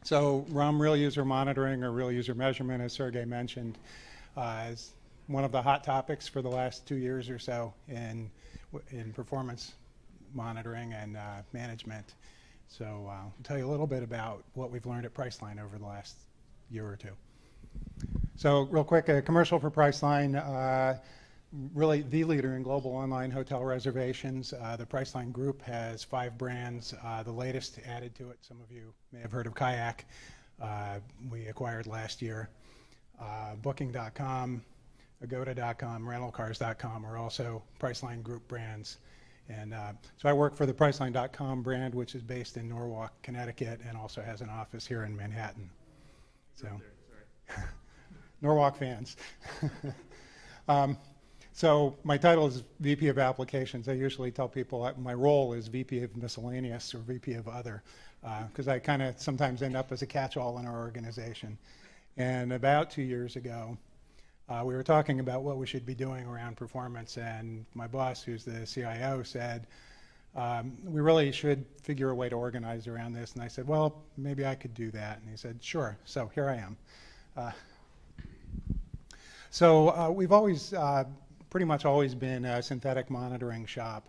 So RUM, real user monitoring or real user measurement, as Sergey mentioned, is one of the hot topics for the last 2 years or so in performance monitoring and management. So I'll tell you a little bit about what we've learned at Priceline over the last year or two. So real quick, a commercial for Priceline. Really the leader in global online hotel reservations. The Priceline group has 5 brands. The latest added to it, some of you may have heard of Kayak, we acquired last year. Booking.com, Agoda.com, rentalcars.com are also Priceline group brands. And so I work for the Priceline.com brand, which is based in Norwalk, Connecticut, and also has an office here in Manhattan. So, Norwalk fans. So my title is VP of Applications. I usually tell people my role is VP of Miscellaneous or VP of Other, because I kind of sometimes end up as a catch-all in our organization. And about 2 years ago, we were talking about what we should be doing around performance, and my boss, who's the CIO, said, we really should figure a way to organize around this. And I said, well, maybe I could do that. And he said, sure. So here I am. We've always pretty much always been a synthetic monitoring shop.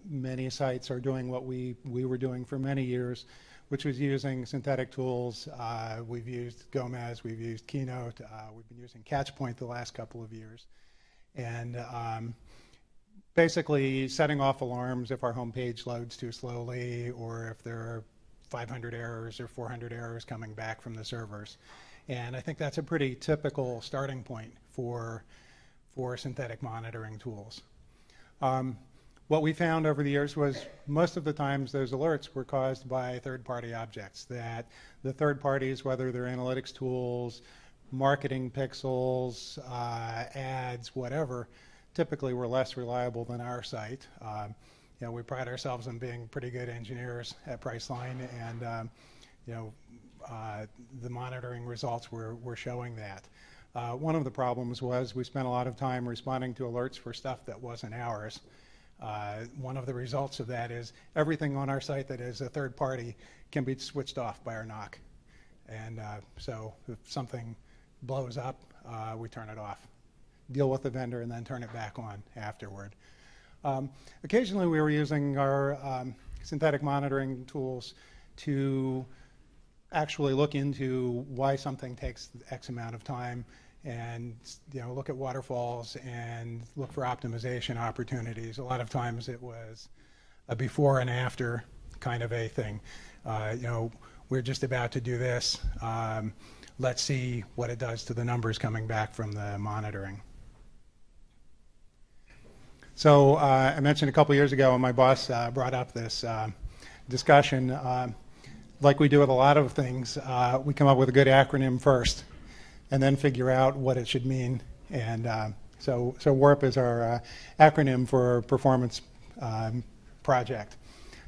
Many sites are doing what we were doing for many years, which was using synthetic tools. We've used Gomez, we've used Keynote, we've been using Catchpoint the last couple of years. And basically setting off alarms if our homepage loads too slowly or if there are 500 errors or 400 errors coming back from the servers. And I think that's a pretty typical starting point for synthetic monitoring tools. What we found over the years was most of the times those alerts were caused by third-party objects, that the third parties, whether they're analytics tools, marketing pixels, ads, whatever, typically were less reliable than our site. We pride ourselves on being pretty good engineers at Priceline, and the monitoring results were showing that. One of the problems was we spent a lot of time responding to alerts for stuff that wasn't ours. One of the results of that is everything on our site that is a third party can be switched off by our NOC. And so if something blows up, we turn it off. Deal with the vendor and then turn it back on afterward. Occasionally we were using our synthetic monitoring tools to actually look into why something takes X amount of time and look at waterfalls and look for optimization opportunities. A lot of times it was a before and after kind of a thing. We're just about to do this. Let's see what it does to the numbers coming back from the monitoring. So I mentioned a couple years ago when my boss brought up this discussion, like we do with a lot of things, we come up with a good acronym first and then figure out what it should mean. And so WARP is our acronym for Performance Project.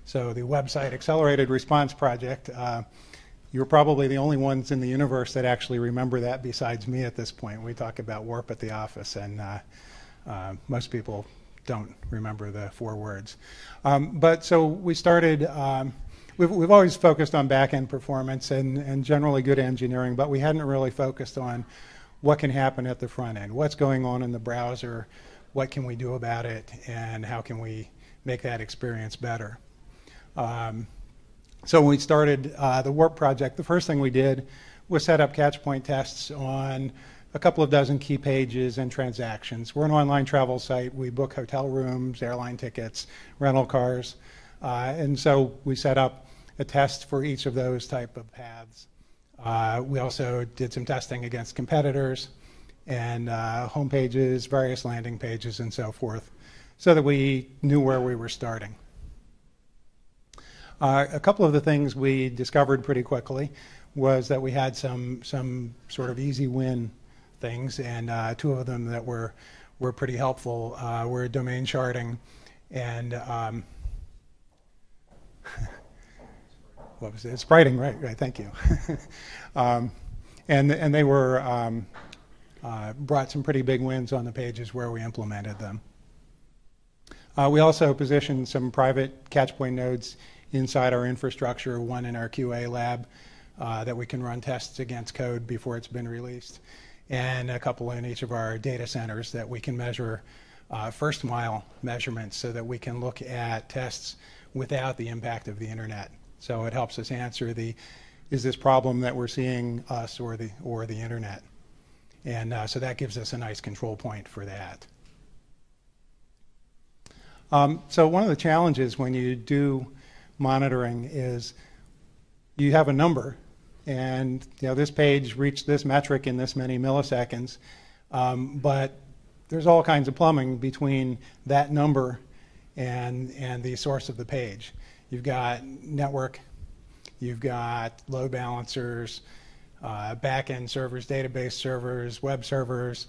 So the Website Accelerated Response Project, you're probably the only ones in the universe that actually remember that besides me at this point. We talk about WARP at the office, and most people don't remember the 4 words. But so we started, we've always focused on back-end performance and generally good engineering, but we hadn't really focused on what can happen at the front end, what's going on in the browser, what can we do about it, and how can we make that experience better. So when we started the WARP project, the first thing we did was set up Catchpoint tests on a couple of dozen key pages and transactions. We're an online travel site. We book hotel rooms, airline tickets, rental cars, and so we set up a test for each of those type of paths. We also did some testing against competitors and home pages, various landing pages, and so forth, so that we knew where we were starting. A couple of the things we discovered pretty quickly was that we had some sort of easy win things, and 2 of them that were pretty helpful were domain sharding and what was it? Spriting, right, thank you. And they were brought some pretty big wins on the pages where we implemented them. We also positioned some private Catchpoint nodes inside our infrastructure, one in our QA lab, that we can run tests against code before it's been released, and a couple in each of our data centers that we can measure first mile measurements so that we can look at tests without the impact of the internet. So it helps us answer is this problem that we're seeing us or the internet? And so that gives us a nice control point for that. So one of the challenges when you do monitoring is you have a number, and this page reached this metric in this many milliseconds, but there's all kinds of plumbing between that number and the source of the page. You've got network, you've got load balancers, back-end servers, database servers, web servers,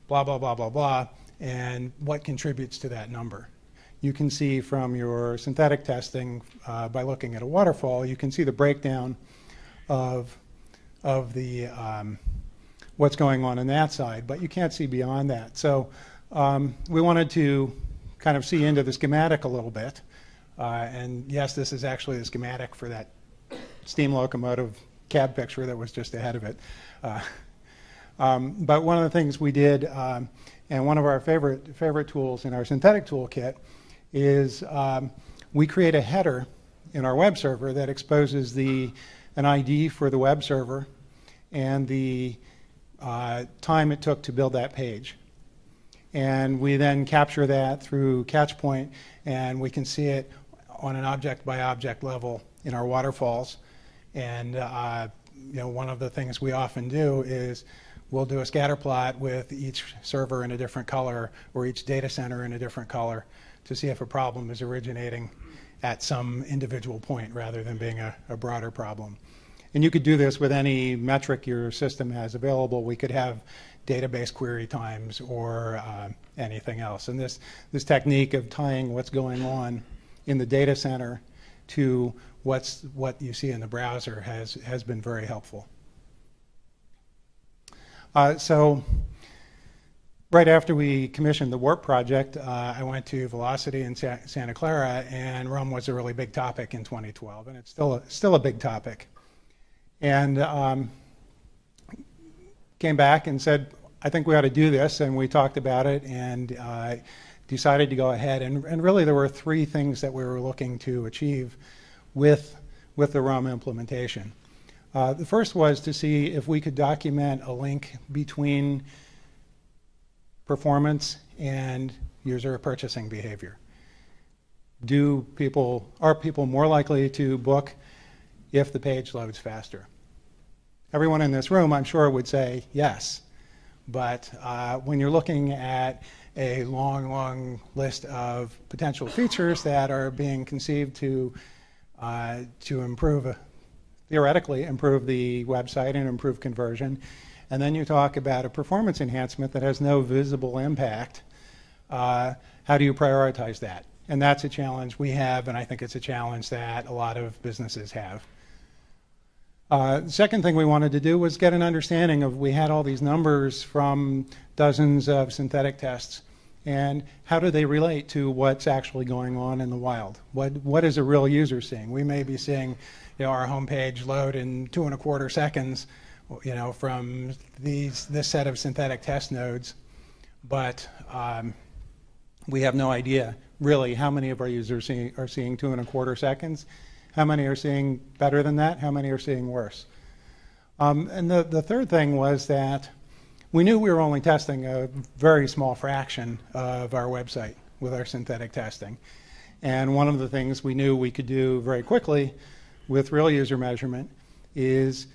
blah, blah, blah, blah, blah, and what contributes to that number. You can see from your synthetic testing, by looking at a waterfall, you can see the breakdown of the what's going on that side, but you can't see beyond that. So we wanted to kind of see into the schematic a little bit. And yes, this is actually the schematic for that steam locomotive cab picture that was just ahead of it. But one of the things we did, and one of our favorite tools in our synthetic toolkit, is we create a header in our web server that exposes an ID for the web server and the time it took to build that page. And we then capture that through Catchpoint, and we can see it on an object-by-object level in our waterfalls. And one of the things we often do is we'll do a scatter plot with each server in a different color or each data center in a different color to see if a problem is originating at some individual point rather than being a broader problem. And you could do this with any metric your system has available. We could have database query times or anything else. And this technique of tying what's going on in the data center to what you see in the browser has been very helpful. So right after we commissioned the Warp project, I went to Velocity in Santa Clara, and RUM was a really big topic in 2012, and it's still a big topic. And came back and said, I think we ought to do this, and we talked about it and decided to go ahead. And really there were three things that we were looking to achieve with the RUM implementation. The first was to see if we could document a link between performance and user purchasing behavior. Are people more likely to book if the page loads faster? Everyone in this room, I'm sure, would say yes. But when you're looking at a long list of potential features that are being conceived to theoretically improve the website and improve conversion, and then you talk about a performance enhancement that has no visible impact, how do you prioritize that? And that's a challenge we have, and I think it's a challenge that a lot of businesses have. The second thing we wanted to do was get an understanding of, we had all these numbers from dozens of synthetic tests, and how do they relate to what's actually going on in the wild? What is a real user seeing? We may be seeing our homepage load in 2.25 seconds from this set of synthetic test nodes, but we have no idea really how many of our users are seeing 2.25 seconds. How many are seeing better than that? How many are seeing worse? And the third thing was that we knew we were only testing a very small fraction of our website with our synthetic testing. And one of the things we knew we could do very quickly with real user measurement is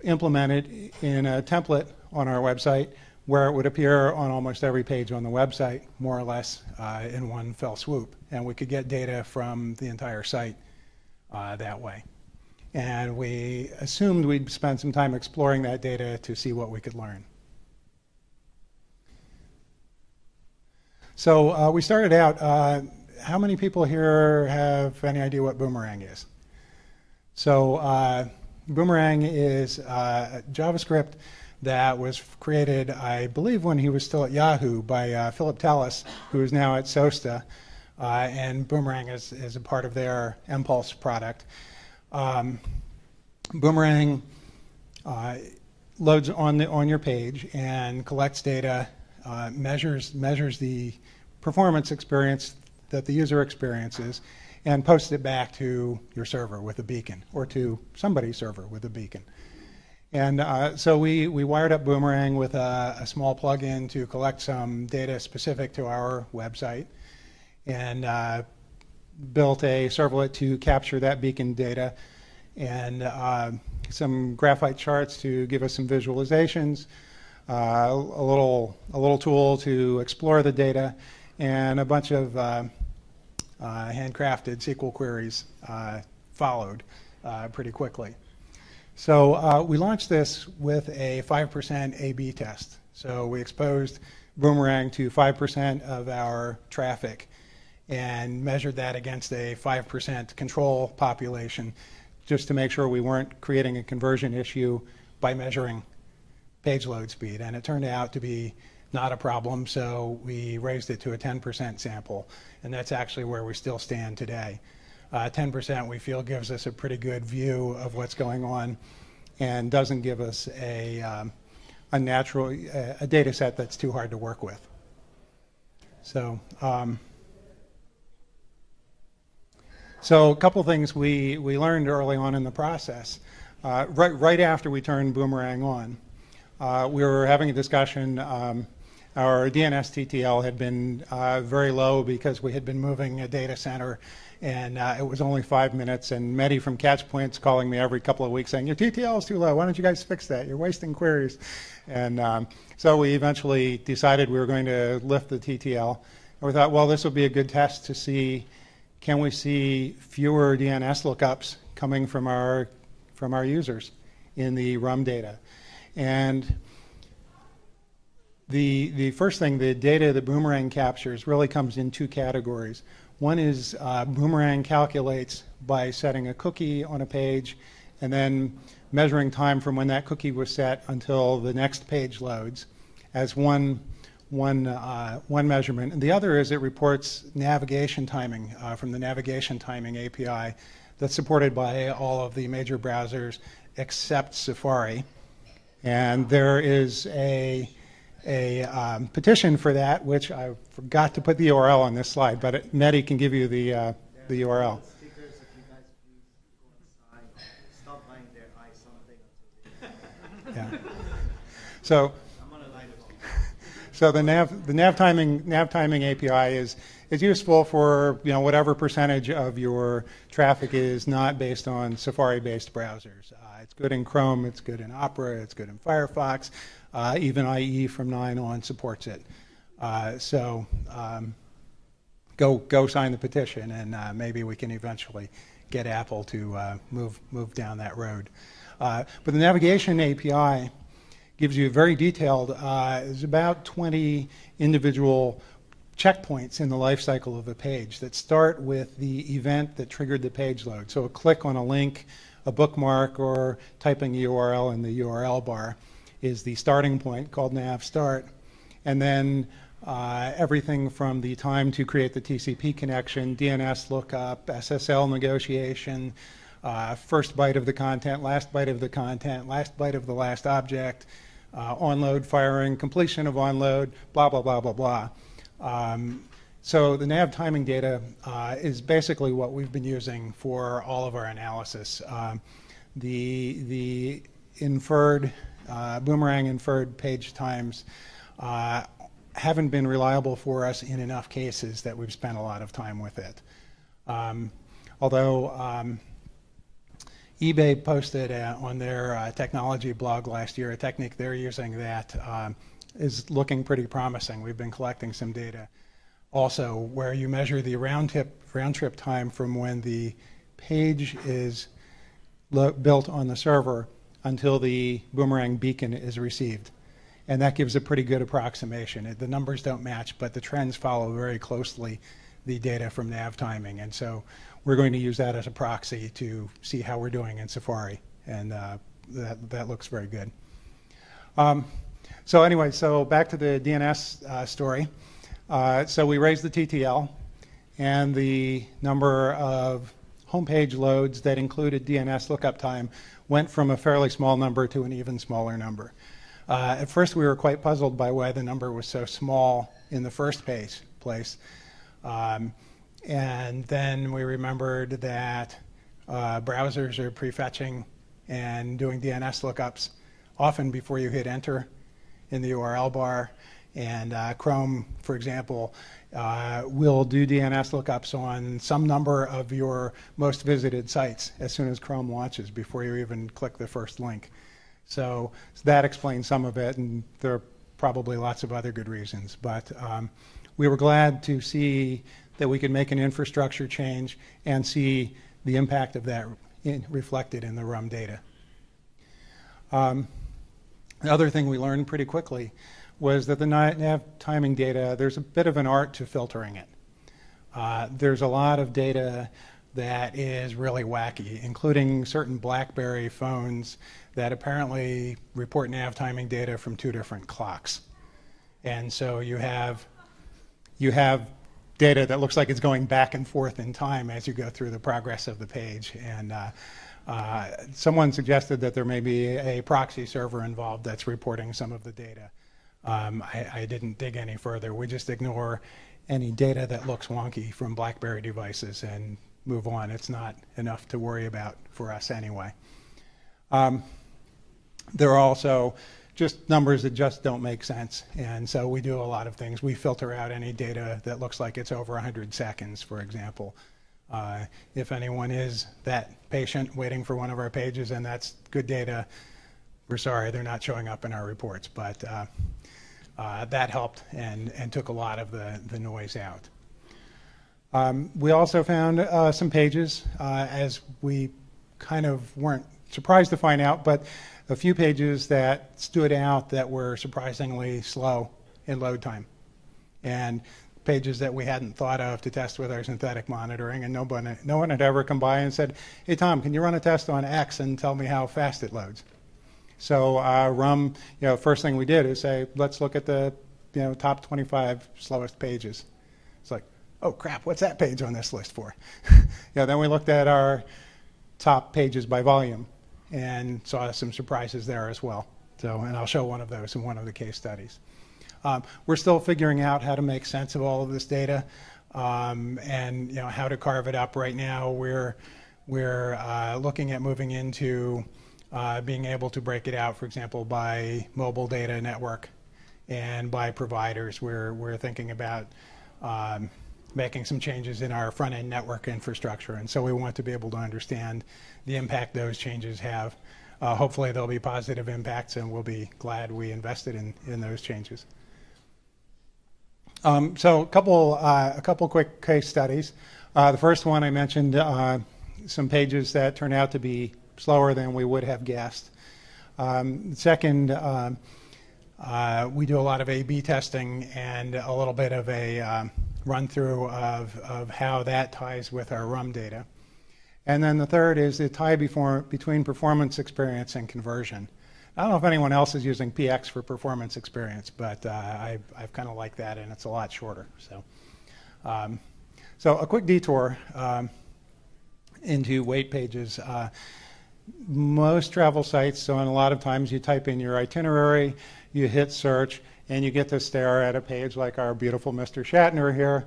implement it in a template on our website where it would appear on almost every page on the website, more or less in one fell swoop. And we could get data from the entire site that way. And we assumed we'd spend some time exploring that data to see what we could learn. So we started out, how many people here have any idea what Boomerang is? So Boomerang is JavaScript that was created, I believe, when he was still at Yahoo by Philip Tellis, who is now at Sosta. And Boomerang is a part of their Impulse product. Boomerang loads on your page and collects data, measures the performance experience that the user experiences, and posts it back to your server with a beacon, or to somebody's server with a beacon. And so we wired up Boomerang with a small plugin to collect some data specific to our website, and built a servlet to capture that beacon data, and some graphite charts to give us some visualizations, a little tool to explore the data, and a bunch of handcrafted SQL queries followed pretty quickly. So we launched this with a 5% A/B test. So we exposed Boomerang to 5% of our traffic and measured that against a 5% control population, just to make sure we weren't creating a conversion issue by measuring page load speed. And it turned out to be not a problem, so we raised it to a 10% sample, and that's actually where we still stand today. 10% we feel gives us a pretty good view of what's going on and doesn't give us a data set that's too hard to work with. So, so a couple things we learned early on in the process. Right after we turned Boomerang on, we were having a discussion. Our DNS TTL had been very low because we had been moving a data center, and it was only 5 minutes, and Mehdi from Catchpoint's calling me every couple of weeks saying, your TTL is too low, why don't you guys fix that? You're wasting queries. And so we eventually decided we were going to lift the TTL, and we thought, well, this would be a good test to see, can we see fewer DNS lookups coming from our users in the RUM data? And the first thing, the data that Boomerang captures really comes in two categories. One is Boomerang calculates by setting a cookie on a page and then measuring time from when that cookie was set until the next page loads as one measurement. And the other is it reports navigation timing from the navigation timing API that's supported by all of the major browsers except Safari. And there is a petition for that, which I forgot to put the URL on this slide, but Mehdi can give you the URL. Stickers, if you guys please go inside, stop buying their something. Yeah. So, so the nav timing API is useful for whatever percentage of your traffic is not based on Safari-based browsers. It's good in Chrome, it's good in Opera, it's good in Firefox. Even IE from 9 on supports it. So go sign the petition, and maybe we can eventually get Apple to move down that road. But the navigation API gives you very detailed, there's about 20 individual checkpoints in the life cycle of a page that start with the event that triggered the page load. So a click on a link, a bookmark, or typing a URL in the URL bar is the starting point, called nav start. And then everything from the time to create the TCP connection, DNS lookup, SSL negotiation, first byte of the content, last byte of the content, last byte of the last object, onload firing, completion of onload, blah, blah, blah, blah, blah. So the nav timing data is basically what we've been using for all of our analysis. The inferred Boomerang inferred page times haven't been reliable for us in enough cases that we've spent a lot of time with it. Although eBay posted on their technology blog last year a technique they're using that is looking pretty promising. We've been collecting some data also where you measure the round trip time from when the page is built on the server until the Boomerang beacon is received. And that gives a pretty good approximation. The numbers don't match, but the trends follow very closely the data from nav timing. And so we're going to use that as a proxy to see how we're doing in Safari. And that looks very good. So anyway, so back to the DNS story. So we raised the TTL, and the number of homepage loads that included DNS lookup time went from a fairly small number to an even smaller number. At first, we were quite puzzled by why the number was so small in the first place. And then we remembered that browsers are prefetching and doing DNS lookups often before you hit enter in the URL bar. And Chrome, for example, will do DNS lookups on some number of your most visited sites as soon as Chrome launches before you even click the first link. So that explains some of it, and there are probably lots of other good reasons. But we were glad to see that we could make an infrastructure change and see the impact of that reflected in the RUM data. The other thing we learned pretty quickly was that the nav timing data, there's a bit of an art to filtering it. There's a lot of data that is really wacky, including certain BlackBerry phones that apparently report nav timing data from 2 different clocks. And so you have data that looks like it's going back and forth in time as you go through the progress of the page. And someone suggested that there may be a proxy server involved that's reporting some of the data. I didn't dig any further. We just ignore any data that looks wonky from BlackBerry devices and move on. It's not enough to worry about for us anyway. There are also just numbers that just don't make sense, and so we do a lot of things. We filter out any data that looks like it's over 100 seconds, for example. If anyone is that patient waiting for one of our pages and that's good data, we're sorry, they're not showing up in our reports, but that helped and took a lot of the noise out. We also found some pages, as we kind of weren't surprised to find out, but a few pages that stood out that were surprisingly slow in load time, and pages that we hadn't thought of to test with our synthetic monitoring, and no one had ever come by and said, hey Tom, can you run a test on X and tell me how fast it loads? So RUM, first thing we did is say, let's look at the top 25 slowest pages. It's like, oh crap, what's that page on this list for? Then we looked at our top pages by volume and saw some surprises there as well. So, and I'll show one of those in one of the case studies. We're still figuring out how to make sense of all of this data, and how to carve it up. Right now, we're looking at moving into being able to break it out, for example, by mobile data network and by providers. We're thinking about making some changes in our front-end network infrastructure, and so we want to be able to understand the impact those changes have. Hopefully there'll be positive impacts, and we'll be glad we invested in those changes. So a couple quick case studies. The first one I mentioned, some pages that turn out to be slower than we would have guessed. Second, we do a lot of A/B testing and a little bit of a run through of how that ties with our RUM data. And then the third is the tie between performance experience and conversion. I don't know if anyone else is using PX for performance experience, but I've kind of liked that, and it's a lot shorter. So a quick detour into weight pages. Most travel sites, so in a lot of times you type in your itinerary, you hit search, and you get to stare at a page like our beautiful Mr. Shatner here.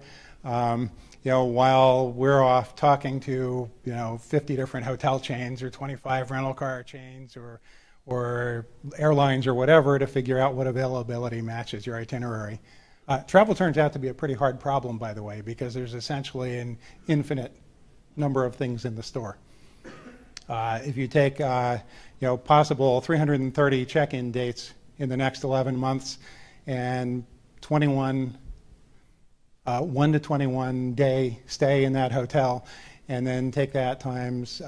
While we're off talking to 50 different hotel chains or 25 rental car chains or airlines or whatever to figure out what availability matches your itinerary. Travel turns out to be a pretty hard problem, by the way, because there's essentially an infinite number of things in the store. If you take possible 330 check-in dates in the next 11 months and 1 to 21 day stay in that hotel, and then take that times,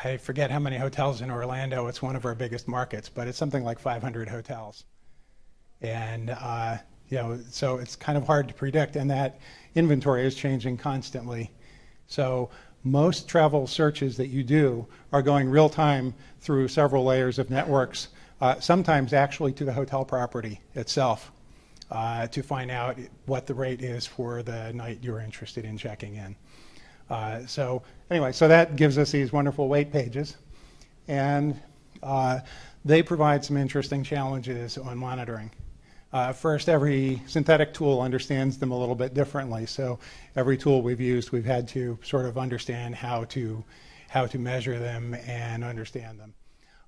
I forget how many hotels in Orlando. It's one of our biggest markets, but it's something like 500 hotels. And so it's kind of hard to predict, and that inventory is changing constantly. So most travel searches that you do are going real time through several layers of networks, sometimes actually to the hotel property itself, to find out what the rate is for the night you're interested in checking in. So anyway, so that gives us these wonderful weight pages. And they provide some interesting challenges on monitoring. First, every synthetic tool understands them a little bit differently. So every tool we've used, we've had to sort of understand how to measure them and understand them.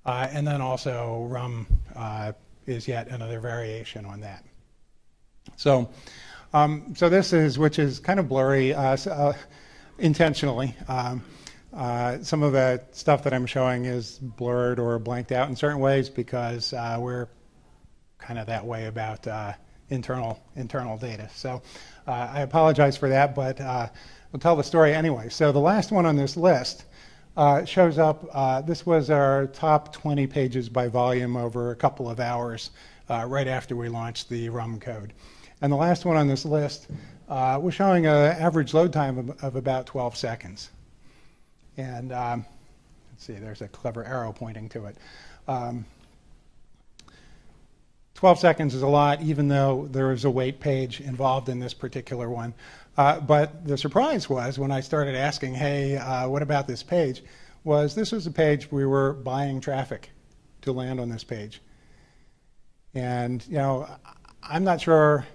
And then also RUM is yet another variation on that. So, so this is, which is kind of blurry intentionally. Some of the stuff that I'm showing is blurred or blanked out in certain ways because we're kind of that way about internal data. So I apologize for that, but we'll tell the story anyway. So the last one on this list shows up. This was our top 20 pages by volume over a couple of hours right after we launched the RUM code. And the last one on this list was showing an average load time of about 12 seconds. And let's see, there's a clever arrow pointing to it. 12 seconds is a lot, even though there is a weight page involved in this particular one. But the surprise was when I started asking, hey, what about this page, was this was a page we were buying traffic to land on this page. And, you know, I'm not sure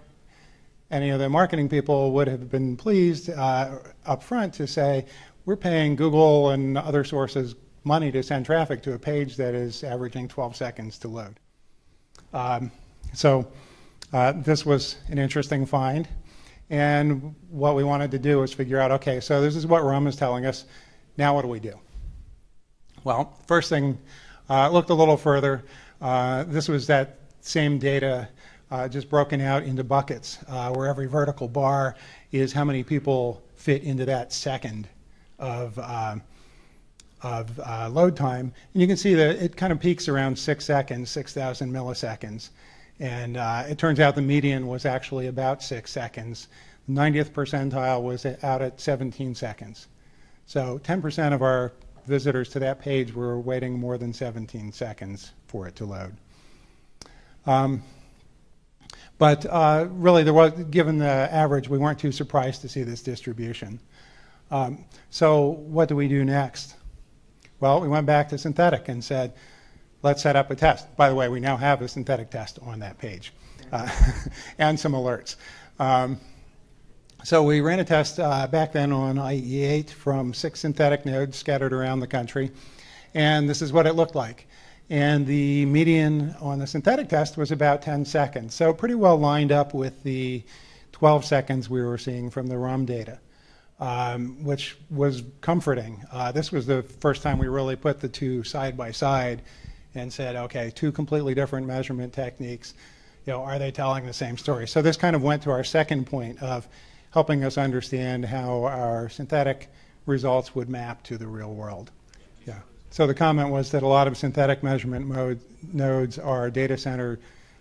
any of the marketing people would have been pleased up front to say, we're paying Google and other sources money to send traffic to a page that is averaging 12 seconds to load. So this was an interesting find. And what we wanted to do was figure out, okay, so this is what RUM is telling us. Now what do we do? Well, first thing, looked a little further. This was that same data just broken out into buckets, where every vertical bar is how many people fit into that second of load time. And you can see that it kind of peaks around 6 seconds, 6,000 milliseconds. And it turns out the median was actually about 6 seconds. 90th percentile was out at 17 seconds. So 10% of our visitors to that page were waiting more than 17 seconds for it to load. But really, there was, given the average, we weren't too surprised to see this distribution. So what do we do next? Well, we went back to synthetic and said, let's set up a test. By the way, we now have a synthetic test on that page and some alerts. So we ran a test back then on IE8 from 6 synthetic nodes scattered around the country. And this is what it looked like. And the median on the synthetic test was about 10 seconds. So pretty well lined up with the 12 seconds we were seeing from the RUM data, which was comforting. This was the first time we really put the two side by side and said, okay, two completely different measurement techniques. You know, are they telling the same story? So this kind of went to our second point of helping us understand how our synthetic results would map to the real world. Yeah. So the comment was that a lot of synthetic measurement nodes are data center,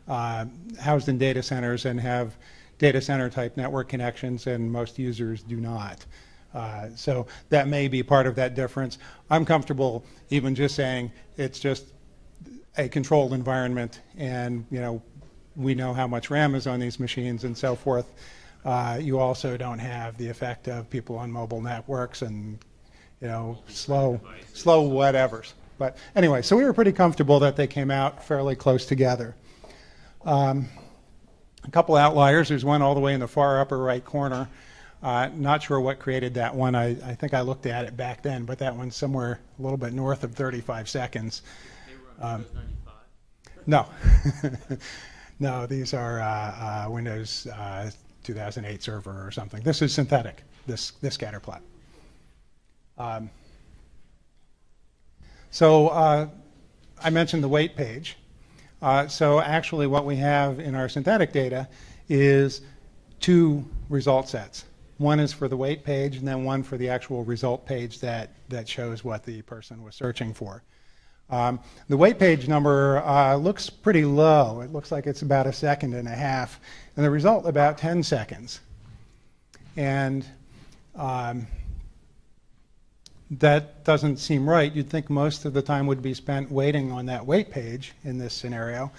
housed in data centers and have data center type network connections, and most users do not. So that may be part of that difference. I'm comfortable even just saying it's just a controlled environment, and you know, we know how much RAM is on these machines and so forth. You also don't have the effect of people on mobile networks and you know, slow whatevers. But anyway, so we were pretty comfortable that they came out fairly close together. A couple outliers. There's one all the way in the far upper right corner. Not sure what created that one. I think I looked at it back then, but that one's somewhere a little bit north of 35 seconds. No. No, these are Windows 2008 server or something. This is synthetic, this scatter plot. So I mentioned the weight page. So actually what we have in our synthetic data is two result sets. One is for the weight page, and then one for the actual result page that shows what the person was searching for. The weight page number looks pretty low. It looks like it's about 1.5 seconds, and the result about 10 seconds. And that doesn't seem right. You'd think most of the time would be spent waiting on that weight page in this scenario.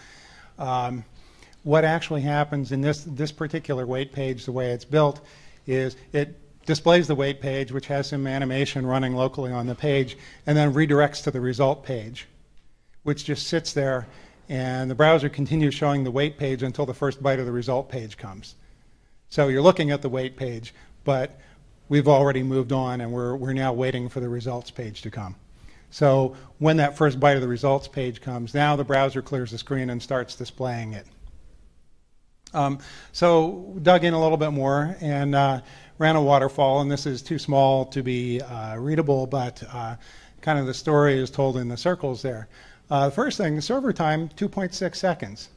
What actually happens in this particular weight page, the way it's built, is it displays the wait page, which has some animation running locally on the page, and then redirects to the result page, which just sits there, and the browser continues showing the wait page until the first byte of the result page comes. So you're looking at the wait page, but we've already moved on, and we're now waiting for the results page to come. So when that first byte of the results page comes, now the browser clears the screen and starts displaying it. So dug in a little bit more and ran a waterfall, and this is too small to be readable, but kind of the story is told in the circles there. The first thing, the server time, 2.6 seconds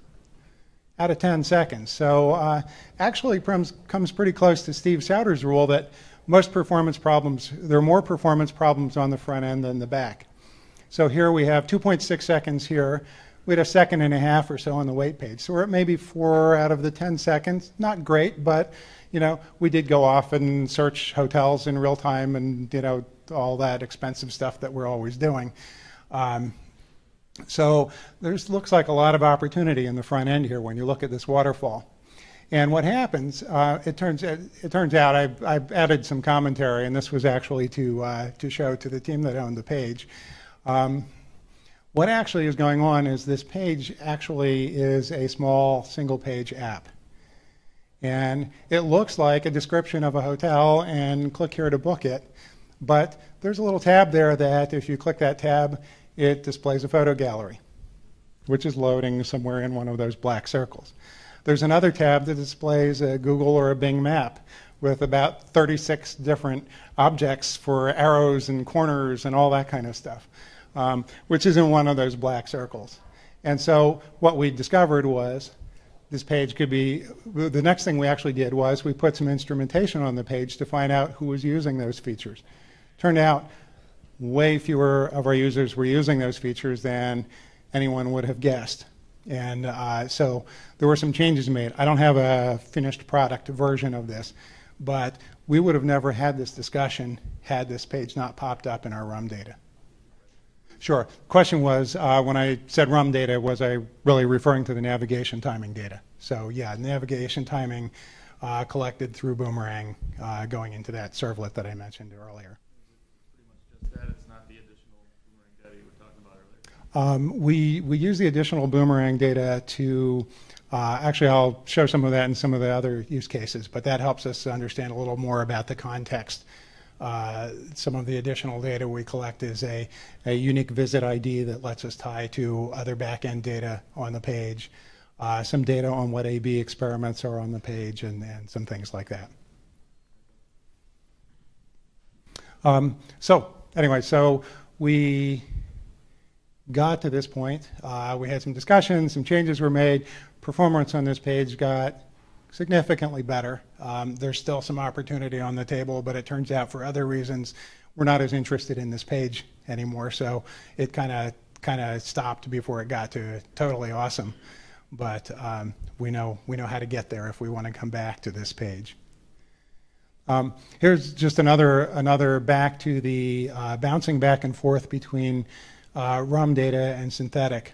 out of 10 seconds. So actually comes pretty close to Steve Souter's rule that most performance problems, there are more performance problems on the front end than the back. So here we have 2.6 seconds here. We had a second and a half or so on the wait page. So we're at maybe 4 out of the 10 seconds. Not great, but you know, we did go off and search hotels in real time and you know, all that expensive stuff that we're always doing. So there looks like a lot of opportunity in the front end here when you look at this waterfall. And what happens, it turns out I've added some commentary, and this was actually to show to the team that owned the page. What actually is going on is this page actually is a small single-page app. And it looks like a description of a hotel and click here to book it. But there's a little tab there that if you click that tab, it displays a photo gallery, which is loading somewhere in one of those black circles. There's another tab that displays a Google or a Bing map with about 36 different objects for arrows and corners and all that kind of stuff, which is in one of those black circles. And so what we discovered was this page could be, the next thing we actually did was we put some instrumentation on the page to find out who was using those features. Turned out way fewer of our users were using those features than anyone would have guessed. And so there were some changes made. I don't have a finished product version of this, but we would have never had this discussion had this page not popped up in our RUM data. Sure. Question was, when I said RUM data, was I really referring to the navigation timing data? So yeah, navigation timing collected through Boomerang going into that servlet that I mentioned earlier. Pretty much just that. It's not the additional Boomerang data you were talking about earlier. We use the additional Boomerang data to, actually I'll show some of that in some of the other use cases, but that helps us understand a little more about the context. Some of the additional data we collect is a unique visit ID that lets us tie to other back-end data on the page, some data on what A/B experiments are on the page, and some things like that. So anyway, so we got to this point. We had some discussions, some changes were made. Performance on this page got significantly better. There's still some opportunity on the table, but it turns out for other reasons we're not as interested in this page anymore. So it kind of stopped before it got to totally awesome. But we know how to get there if we want to come back to this page. Here's just another back to the bouncing back and forth between RUM data and synthetic.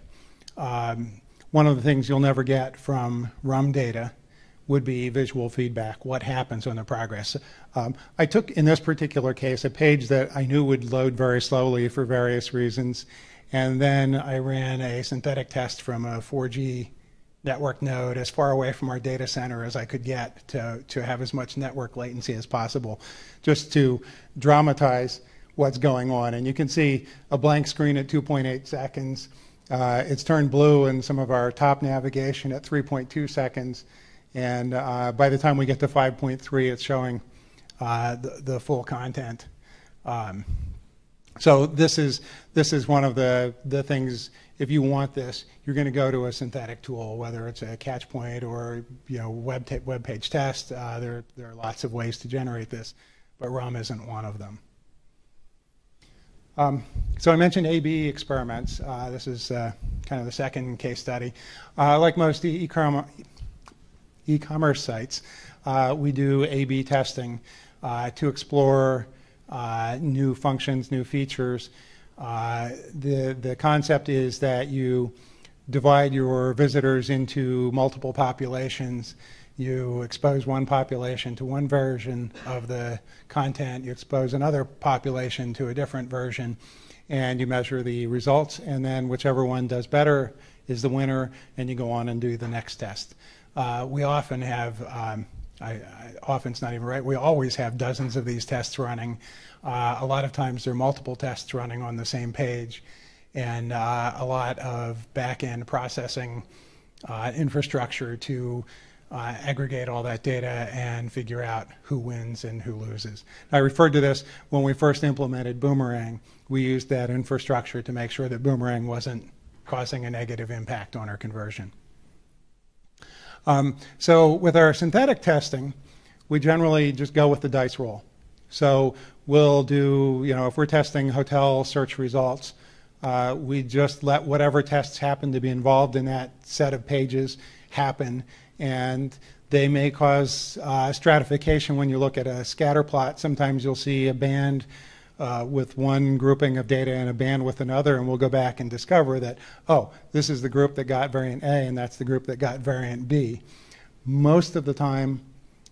One of the things you'll never get from RUM data would be visual feedback, what happens on the progress. I took, in this particular case, a page that I knew would load very slowly for various reasons, and then I ran a synthetic test from a 4G network node as far away from our data center as I could get to have as much network latency as possible, just to dramatize what's going on. And you can see a blank screen at 2.8 seconds. It's turned blue in some of our top navigation at 3.2 seconds. And by the time we get to 5.3, it's showing the full content. So this is one of the things. If you want this, you're going to go to a synthetic tool, whether it's a catch point or web page test. There are lots of ways to generate this, but RUM isn't one of them. So I mentioned A/B experiments. This is kind of the second case study. Like most e-commerce sites, we do A/B testing to explore new functions, new features. The concept is that you divide your visitors into multiple populations You expose one population to one version of the content, you expose another population to a different version, and you measure the results, and then whichever one does better is the winner, and you go on and do the next test. We often have, often's not even right, we always have dozens of these tests running. A lot of times there are multiple tests running on the same page, and a lot of back-end processing infrastructure to aggregate all that data and figure out who wins and who loses. I referred to this when we first implemented Boomerang. We used that infrastructure to make sure that Boomerang wasn't causing a negative impact on our conversion. So with our synthetic testing, we generally just go with the dice roll. So we'll do, if we're testing hotel search results, we just let whatever tests happen to be involved in that set of pages happen, and they may cause stratification when you look at a scatter plot. Sometimes you'll see a band with one grouping of data and a band with another, and we'll go back and discover that, oh, this is the group that got variant A and that's the group that got variant B. Most of the time,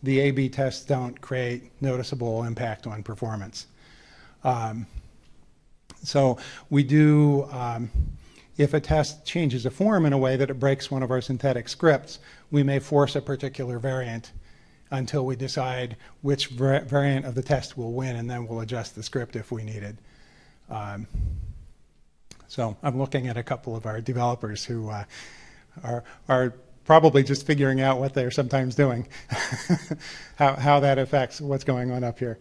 the A/B tests don't create noticeable impact on performance. So we do, if a test changes a form in a way that it breaks one of our synthetic scripts, we may force a particular variant until we decide which variant of the test will win, and then we'll adjust the script if we need it. So I'm looking at a couple of our developers who are probably just figuring out what they're sometimes doing, how that affects what's going on up here.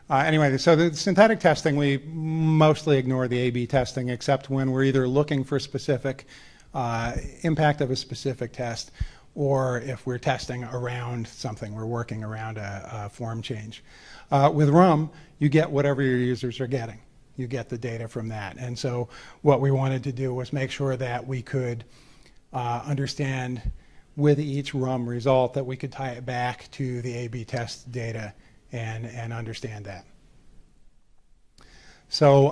Anyway, so the synthetic testing, we mostly ignore the A/B testing, except when we're either looking for specific impact of a specific test, or if we're testing around something, we're working around a form change. With RUM, you get whatever your users are getting. You get the data from that. And so what we wanted to do was make sure that we could understand with each RUM result that we could tie it back to the A/B test data and understand that. So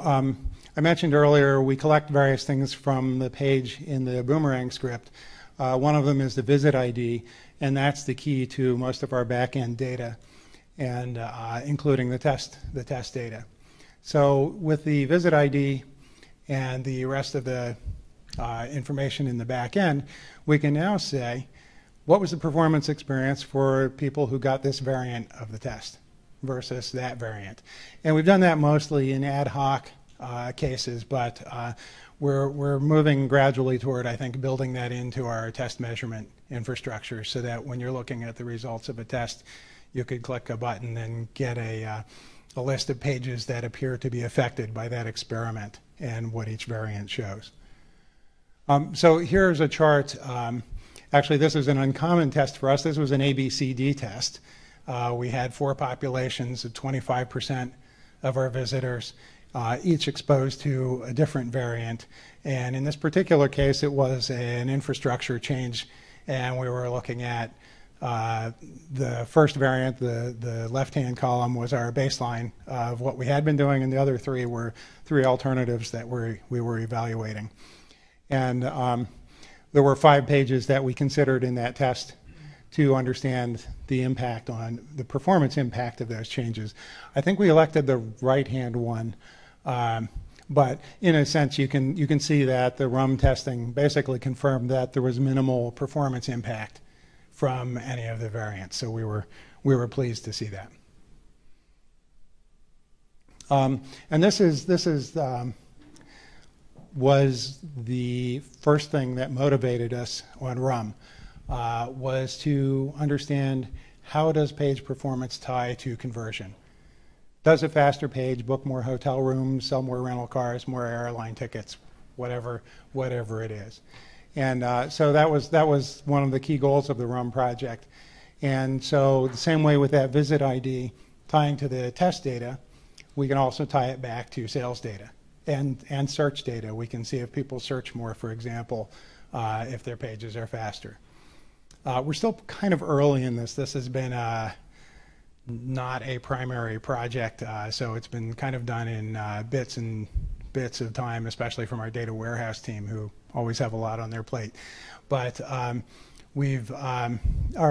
I mentioned earlier we collect various things from the page in the Boomerang script. One of them is the visit ID, and that's the key to most of our back-end data, and including the test data. So with the visit ID and the rest of the information in the back end, we can now say, what was the performance experience for people who got this variant of the test versus that variant? And we've done that mostly in ad hoc cases, but we're moving gradually toward, I think, building that into our test measurement infrastructure so that when you're looking at the results of a test, you could click a button and get a list of pages that appear to be affected by that experiment and what each variant shows. So here's a chart. Actually, this is an uncommon test for us. This was an ABCD test. We had 4 populations of 25% of our visitors, each exposed to a different variant. And in this particular case, it was an infrastructure change, and we were looking at the first variant. The left-hand column was our baseline of what we had been doing, and the other 3 were 3 alternatives that we were evaluating. And there were 5 pages that we considered in that test to understand the impact on the performance impact of those changes. I think we elected the right-hand one, but in a sense you can see that the RUM testing basically confirmed that there was minimal performance impact from any of the variants. So we were pleased to see that. And this was the first thing that motivated us on RUM. Was to understand how does page performance tie to conversion. Does a faster page book more hotel rooms, sell more rental cars, more airline tickets, whatever it is? And so that was one of the key goals of the RUM project. And so the same way with that visit ID tying to the test data, we can also tie it back to sales data and search data. We can see if people search more, for example, if their pages are faster. We're still kind of early in this. This has been not a primary project, so it's been kind of done in bits of time, especially from our data warehouse team always have a lot on their plate. But our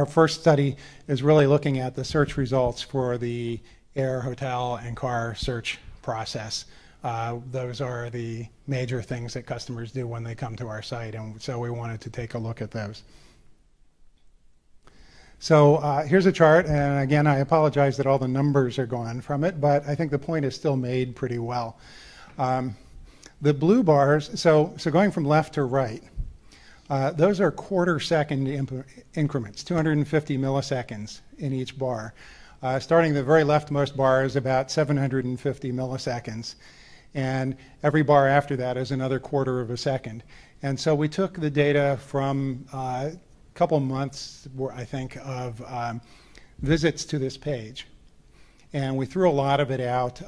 first study is really looking at the search results for the air, hotel, and car search process. Those are the major things that customers do when they come to our site, and so we wanted to take a look at those. So here's a chart, and again, I apologize that all the numbers are gone from it, but I think the point is still made pretty well. The blue bars, so going from left to right, those are quarter-second increments, 250 milliseconds in each bar. Starting the very leftmost bar is about 750 milliseconds, and every bar after that is another quarter of a second. And so we took the data from a couple months, I think, of visits to this page, and we threw a lot of it out.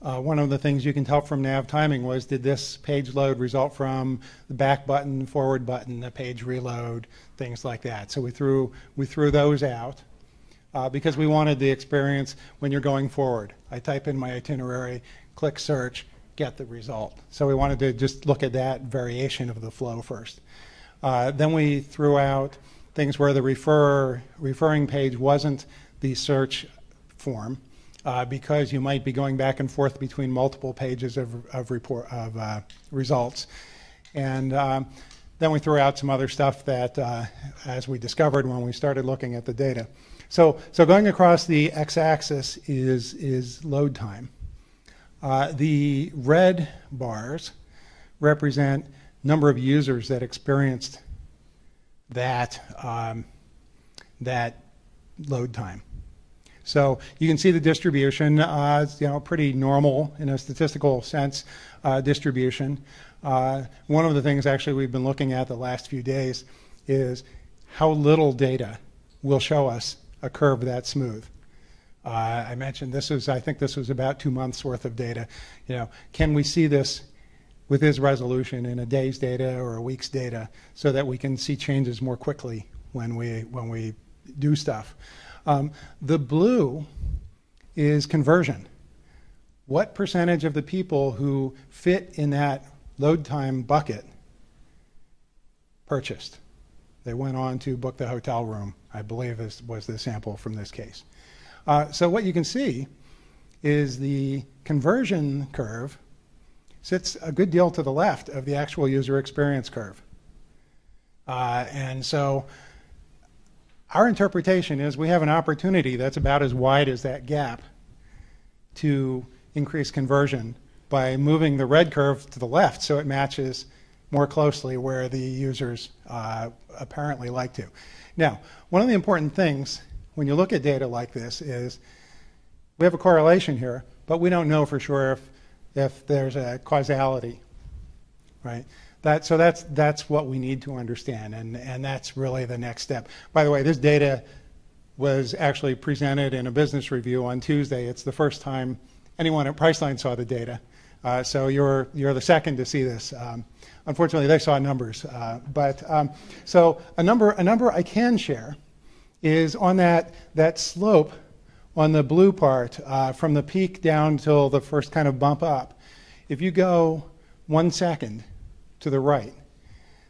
One of the things you can tell from nav timing was, did this page load result from the back button, forward button, the page reload, things like that. So we threw those out because we wanted the experience when you're going forward. I type in my itinerary, click search, get the result. So we wanted to just look at that variation of the flow first. Then we threw out things where the referring page wasn't the search form, because you might be going back and forth between multiple pages of results. And then we threw out some other stuff that, as we discovered when we started looking at the data. So going across the x-axis is load time. The red bars represent number of users that experienced that load time. So you can see the distribution. It's pretty normal in a statistical sense distribution. One of the things actually we've been looking at the last few days is how little data will show us a curve that smooth. I mentioned I think this was about 2 months worth of data. Can we see this with this resolution in a day's data or a week's data so that we can see changes more quickly when we do stuff? The blue is conversion. What percentage of the people who fit in that load time bucket purchased? They went on to book the hotel room, I believe was the sample from this case. So what you can see is the conversion curve sits a good deal to the left of the actual user experience curve. And so our interpretation is we have an opportunity that's about as wide as that gap to increase conversion by moving the red curve to the left so it matches more closely where the users apparently like to. Now, one of the important things when you look at data like this is we have a correlation here, but we don't know for sure if there's a causality, right? So that's what we need to understand, and that's really the next step. By the way, this data was actually presented in a business review on Tuesday. It's the first time anyone at Priceline saw the data, so you're the second to see this. Unfortunately, they saw numbers, so a number I can share is on that slope on the blue part from the peak down till the first kind of bump up. If you go 1 second to the right,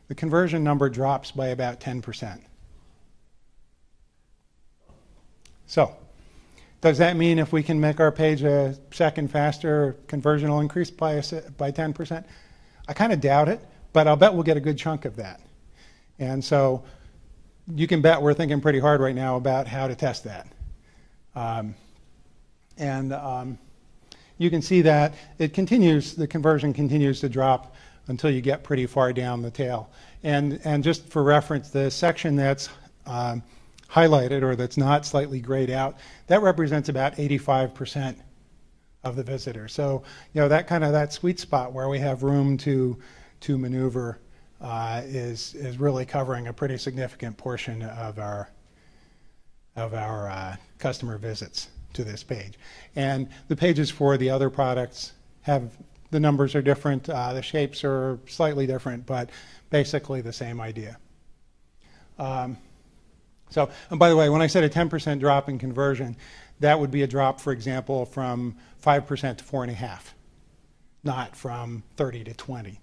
the conversion number drops by about 10%. So, does that mean if we can make our page a second faster, conversion will increase by 10%? I kind of doubt it, but I'll bet we'll get a good chunk of that. And so, you can bet we're thinking pretty hard right now about how to test that. You can see that the conversion continues to drop until you get pretty far down the tail. And just for reference, the section that's highlighted or that's not slightly grayed out, that represents about 85% of the visitors. So that sweet spot where we have room to maneuver is really covering a pretty significant portion of our customer visits to this page. And the pages for the other products the numbers are different, the shapes are slightly different, but basically the same idea. And by the way, when I said a 10% drop in conversion, that would be a drop, for example, from 5% to 4.5%, not from 30 to 20.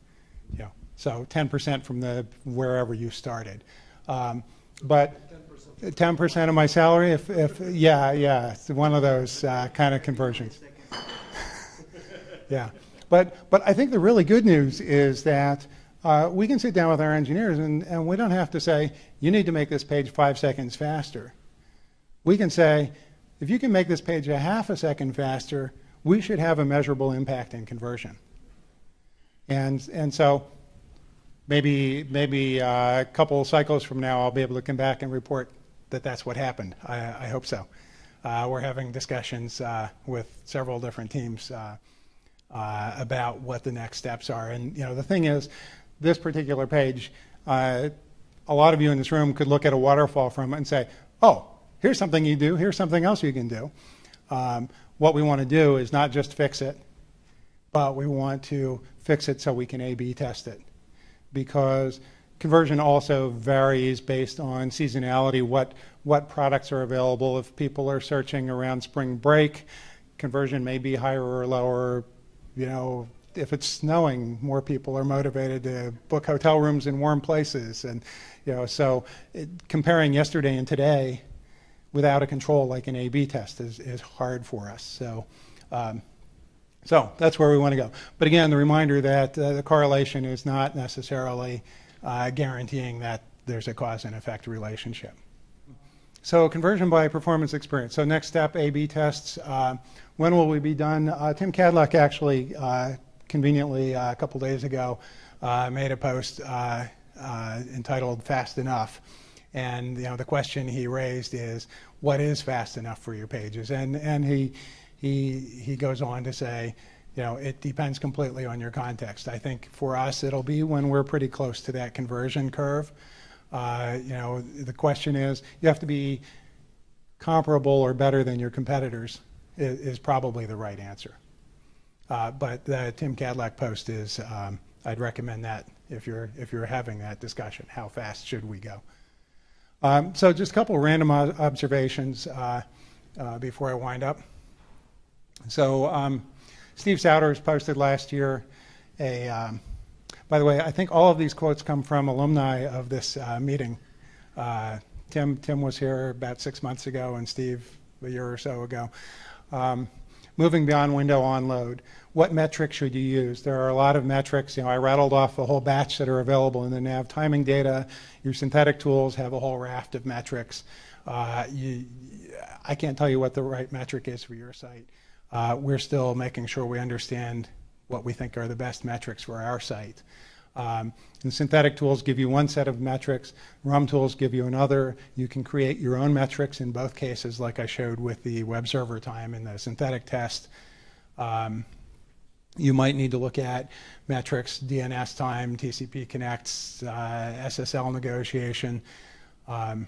So 10% from wherever you started. But 10% of my salary, yeah, it's one of those kind of conversions. Yeah, but I think the really good news is that we can sit down with our engineers and we don't have to say, you need to make this page 5 seconds faster. We can say, if you can make this page a half a second faster, we should have a measurable impact in conversion. And so maybe a couple cycles from now, I'll be able to come back and report that that's what happened. I hope so. We're having discussions with several different teams about what the next steps are. And the thing is, this particular page, a lot of you in this room could look at a waterfall from it and say, oh, here's something you do, here's something else you can do. What we want to do is not just fix it, but we want to fix it so we can A/B test it. Because conversion also varies based on seasonality, what products are available. If people are searching around spring break, conversion may be higher or lower. If it's snowing, more people are motivated to book hotel rooms in warm places. And so comparing yesterday and today without a control like an A/B test is hard for us. So that's where we want to go. But again, the reminder that the correlation is not necessarily guaranteeing that there's a cause and effect relationship. So conversion by performance experience. So next step, A/B tests. When will we be done? Tim Cadluck actually conveniently a couple days ago made a post entitled Fast Enough. And the question he raised is, what is fast enough for your pages? And he goes on to say, it depends completely on your context. I think for us, it'll be when we're pretty close to that conversion curve. The question is, you have to be comparable or better than your competitors is probably the right answer. But the Tim Cadluck post is, I'd recommend that if you're having that discussion, how fast should we go? So just a couple of random observations before I wind up. So Steve Souders posted last year by the way, I think all of these quotes come from alumni of this meeting. Tim was here about 6 months ago, and Steve a year or so ago. Moving beyond window on load, what metrics should you use? There are a lot of metrics. I rattled off a whole batch that are available in the nav timing data. Your synthetic tools have a whole raft of metrics. I can't tell you what the right metric is for your site. We're still making sure we understand what we think are the best metrics for our site. And synthetic tools give you one set of metrics. RUM tools give you another. You can create your own metrics in both cases, like I showed with the web server time and the synthetic test. You might need to look at metrics, DNS time, TCP connects, SSL negotiation. And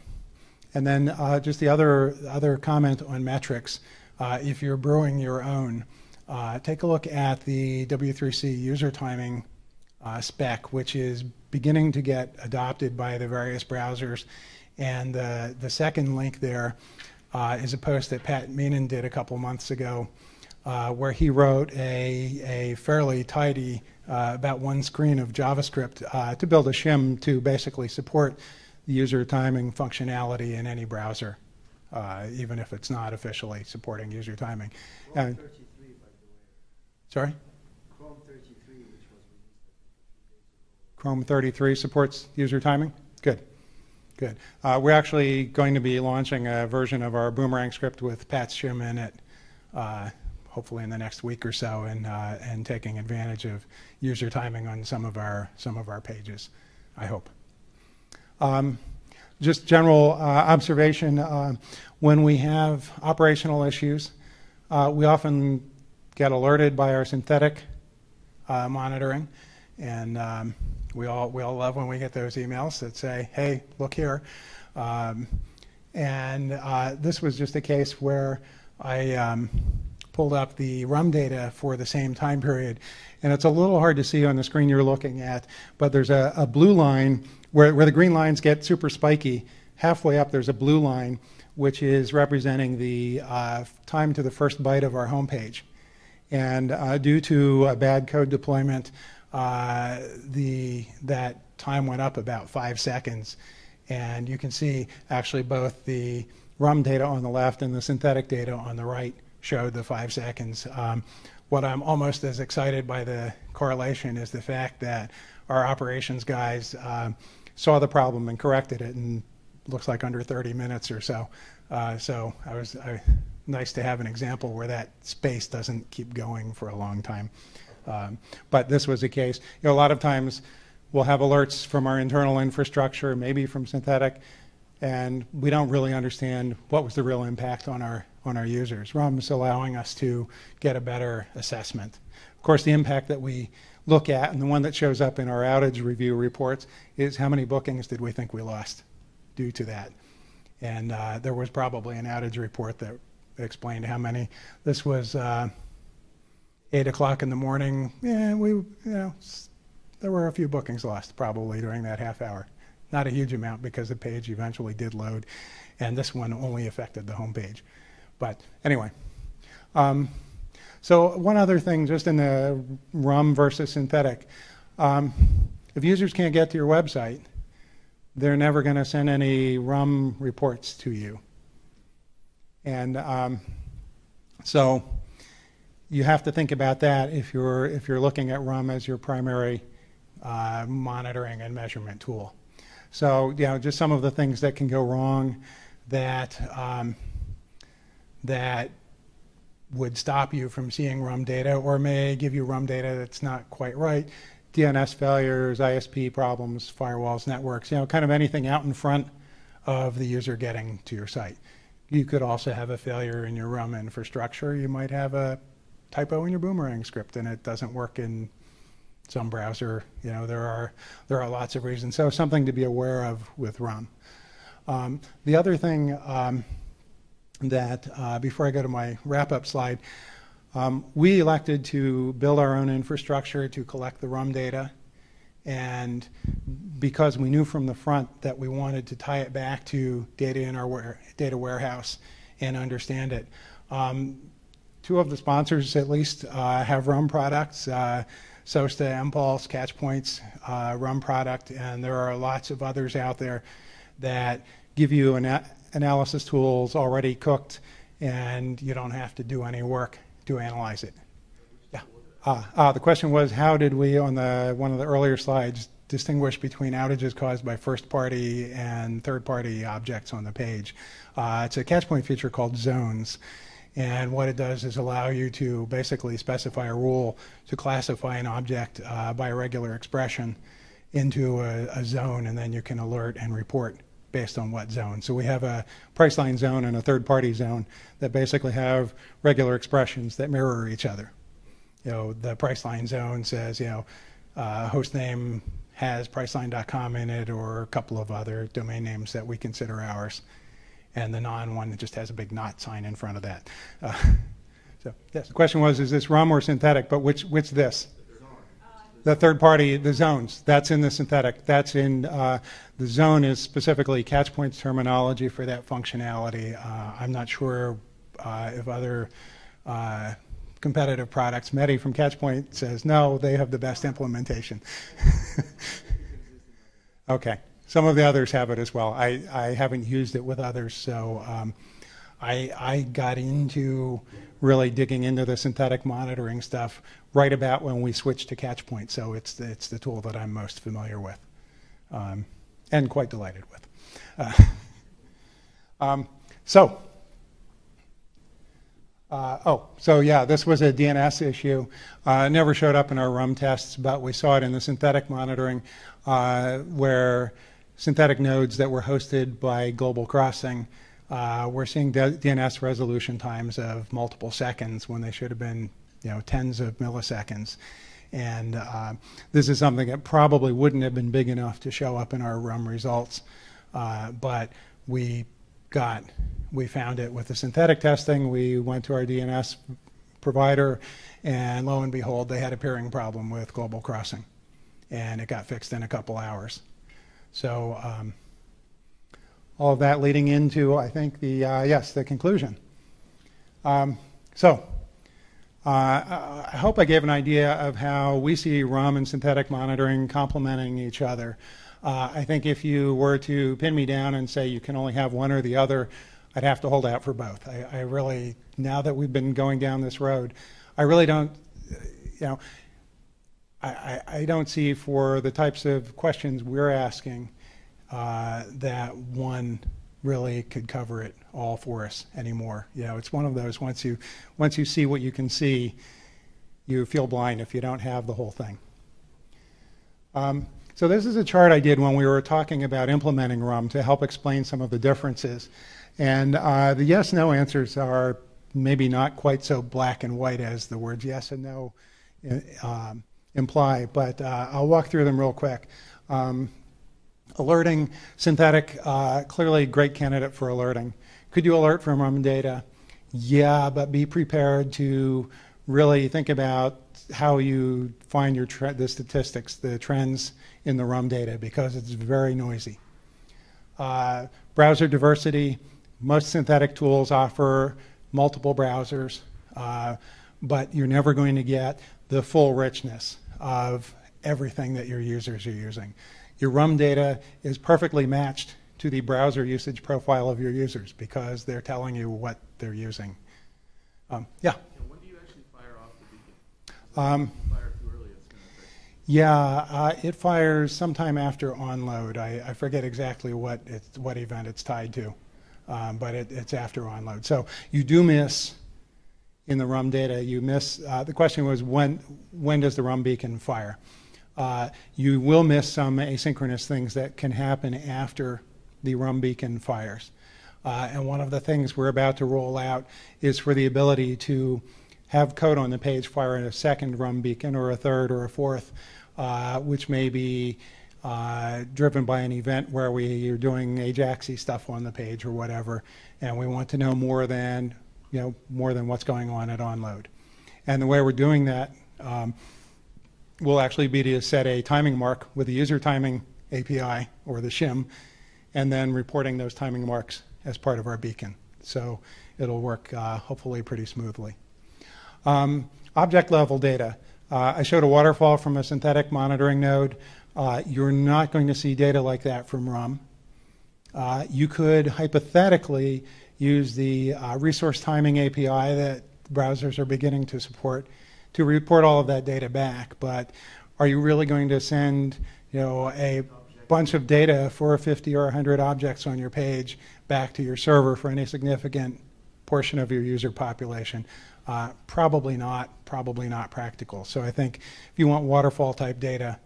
then just the other comment on metrics. If you're brewing your own, take a look at the W3C user timing spec, which is beginning to get adopted by the various browsers. And the second link there is a post that Pat Meenan did a couple months ago, where he wrote a fairly tidy, about one screen of JavaScript to build a shim to basically support the user timing functionality in any browser, even if it's not officially supporting user timing. Chrome 33, by the way. Sorry? Chrome 33, which was released Chrome 33 supports user timing? Good. Good. We're actually going to be launching a version of our Boomerang script with Pat's shim in it, hopefully in the next week or so, and taking advantage of user timing on some of our pages, I hope. Just general observation, when we have operational issues, we often get alerted by our synthetic monitoring, and we all love when we get those emails that say, hey, look here. This was just a case where I pulled up the RUM data for the same time period, and it's a little hard to see on the screen you're looking at, but there's a blue line where the green lines get super spiky. Halfway up there's a blue line which is representing the time to the first byte of our homepage. And due to a bad code deployment, that time went up about 5 seconds. And you can see actually both the RUM data on the left and the synthetic data on the right showed the 5 seconds. What I'm almost as excited by the correlation is the fact that our operations guys saw the problem and corrected it in looks like under 30 minutes or so. So nice to have an example where that space doesn't keep going for a long time. But this was the case. You know, a lot of times we'll have alerts from our internal infrastructure, maybe from synthetic, and we don't really understand what was the real impact on our users. RUM is allowing us to get a better assessment. Of course, the impact that we look at, and the one that shows up in our outage review reports, is how many bookings did we think we lost due to that. And there was probably an outage report that explained how many. This was 8 o'clock in the morning. Yeah, there were a few bookings lost probably during that half hour. Not a huge amount because the page eventually did load, and this one only affected the home page. But anyway, so one other thing just in the RUM versus synthetic. If users can't get to your website, they're never going to send any RUM reports to you. And so you have to think about that if you're looking at RUM as your primary monitoring and measurement tool. So, you know, just some of the things that can go wrong that that would stop you from seeing RUM data or may give you RUM data that's not quite right. DNS failures, ISP problems, firewalls, networks, you know, kind of anything out in front of the user getting to your site. You could also have a failure in your RUM infrastructure. You might have a typo in your Boomerang script and it doesn't work in some browser. You know, there are lots of reasons. So something to be aware of with RUM. The other thing that, before I go to my wrap-up slide, we elected to build our own infrastructure to collect the RUM data. And because we knew from the front that we wanted to tie it back to data in our data warehouse and understand it. Two of the sponsors at least have RUM products. SOSTA, MPulse, Catchpoint's RUM product, and there are lots of others out there that give you analysis tools already cooked, and you don't have to do any work to analyze it. Yeah. The question was, how did we, on one of the earlier slides, distinguish between outages caused by first-party and third-party objects on the page? It's a Catchpoint feature called zones. And what it does is allow you to basically specify a rule to classify an object by a regular expression into a zone, and then you can alert and report based on what zone. So we have a Priceline zone and a third-party zone that basically have regular expressions that mirror each other. You know, the Priceline zone says, you know, host name has Priceline.com in it, or a couple of other domain names that we consider ours. And the non-one that just has a big not sign in front of that. So yes, the question was, is this RUM or synthetic? But which this? The third party, the zones. That's in the synthetic. That's in the zone is specifically Catchpoint's terminology for that functionality. I'm not sure if other competitive products. Mehdi from Catchpoint says no, they have the best implementation. Okay. Some of the others have it as well. I haven't used it with others, so I got into really digging into the synthetic monitoring stuff right about when we switched to Catchpoint. So it's the tool that I'm most familiar with, and quite delighted with. So yeah, this was a DNS issue. It never showed up in our RUM tests, but we saw it in the synthetic monitoring where synthetic nodes that were hosted by Global Crossing we're seeing DNS resolution times of multiple seconds when they should have been, you know, tens of milliseconds. And this is something that probably wouldn't have been big enough to show up in our RUM results, but we found it with the synthetic testing. We went to our DNS provider, and lo and behold, they had a peering problem with Global Crossing, and it got fixed in a couple hours. So all of that leading into, I think, the conclusion. I hope I gave an idea of how we see RUM and synthetic monitoring complementing each other. I think if you were to pin me down and say you can only have one or the other, I'd have to hold out for both. I really, now that we've been going down this road, I really don't, I don't see for the types of questions we're asking that one really could cover it all for us anymore. It's one of those, once you see what you can see, you feel blind if you don't have the whole thing. So this is a chart I did when we were talking about implementing RUM to help explain some of the differences. And the yes-no answers are maybe not quite so black and white as the words yes and no imply, but I'll walk through them real quick. Alerting, synthetic, clearly great candidate for alerting. Could you alert from RUM data? Yeah, but be prepared to really think about how you find the statistics, the trends in the RUM data, because it's very noisy. Browser diversity, most synthetic tools offer multiple browsers, but you're never going to get the full richness of everything that your users are using. Your RUM data is perfectly matched to the browser usage profile of your users because they're telling you what they're using. Yeah? When do you actually fire off the beacon? Fire too early, it's going to affect. Yeah, it fires sometime after onload. I forget exactly what event it's tied to, but it's after onload. So you do miss, in the RUM data, you miss, the question was when does the RUM beacon fire? You will miss some asynchronous things that can happen after the RUM beacon fires. And one of the things we're about to roll out is for the ability to have code on the page fire a second RUM beacon or a third or a fourth, which may be driven by an event where you're doing Ajaxy stuff on the page or whatever, and we want to know more than what's going on at onload. And the way we're doing that will actually be to set a timing mark with the user timing API or the shim, and then reporting those timing marks as part of our beacon. So it'll work hopefully pretty smoothly. Object level data. I showed a waterfall from a synthetic monitoring node. You're not going to see data like that from RUM. You could hypothetically use the resource timing API that browsers are beginning to support to report all of that data back, but are you really going to send a bunch of data for 50 or 100 objects on your page back to your server for any significant portion of your user population? Probably not practical. So I think if you want waterfall type data,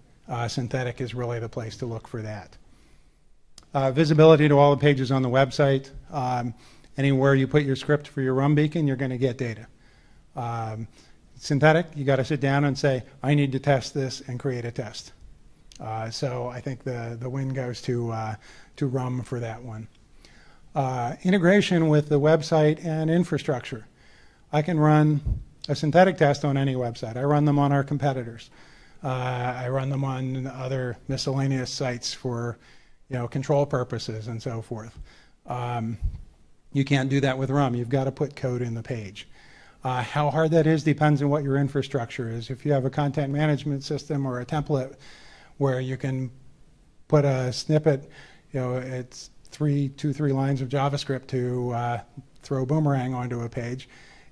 synthetic is really the place to look for that. Visibility to all the pages on the website. Anywhere you put your script for your RUM beacon, you're going to get data. Synthetic, you got to sit down and say, I need to test this, and create a test. So I think the win goes to RUM for that one. Integration with the website and infrastructure. I can run a synthetic test on any website. I run them on our competitors. I run them on other miscellaneous sites for control purposes and so forth. You can't do that with RUM. You've got to put code in the page. How hard that is depends on what your infrastructure is. If you have a content management system or a template where you can put a snippet, it's 3 lines of JavaScript to throw Boomerang onto a page,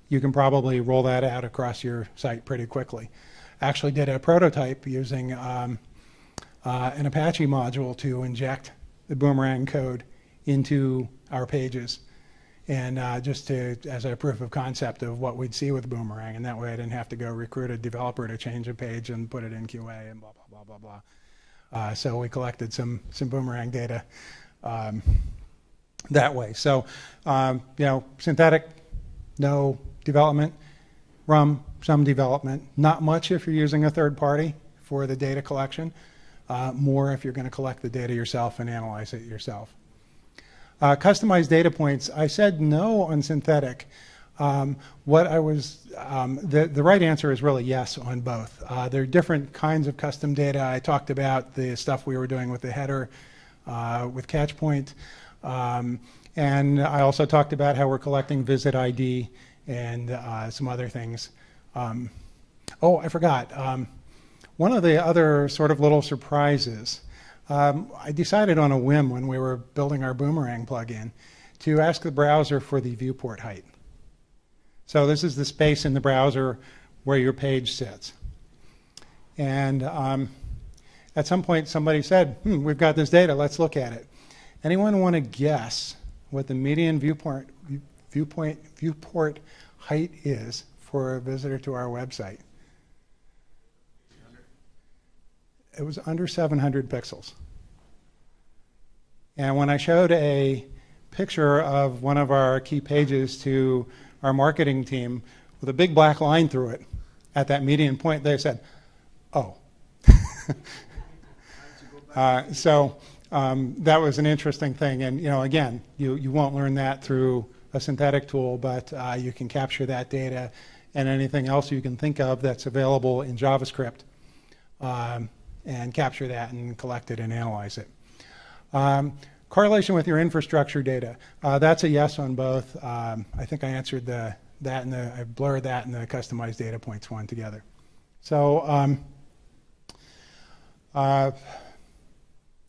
you can probably roll that out across your site pretty quickly. Actually did a prototype using an Apache module to inject the Boomerang code into our pages, and just as a proof of concept of what we'd see with Boomerang, and that way I didn't have to go recruit a developer to change a page and put it in QA and blah, blah, blah, blah, blah. So we collected some Boomerang data that way. So, synthetic, no development. RUM, some development. Not much if you're using a third party for the data collection. More if you're going to collect the data yourself and analyze it yourself. Customized data points. I said no on synthetic. The right answer is really yes on both. There are different kinds of custom data. I talked about the stuff we were doing with the header, with catch point, and I also talked about how we're collecting visit ID and some other things Oh, I forgot. One of the other sort of little surprises, I decided on a whim when we were building our Boomerang plugin to ask the browser for the viewport height. So this is the space in the browser where your page sits. And at some point somebody said, we've got this data, let's look at it. Anyone want to guess what the median viewport height is for a visitor to our website? It was under 700 pixels. And when I showed a picture of one of our key pages to our marketing team with a big black line through it at that median point, they said, oh. So that was an interesting thing. And again, you won't learn that through a synthetic tool, but you can capture that data and anything else you can think of that's available in JavaScript and capture that and collect it and analyze it. Correlation with your infrastructure data. That's a yes on both. I think I answered that and I blurred that and the customized data points one together. So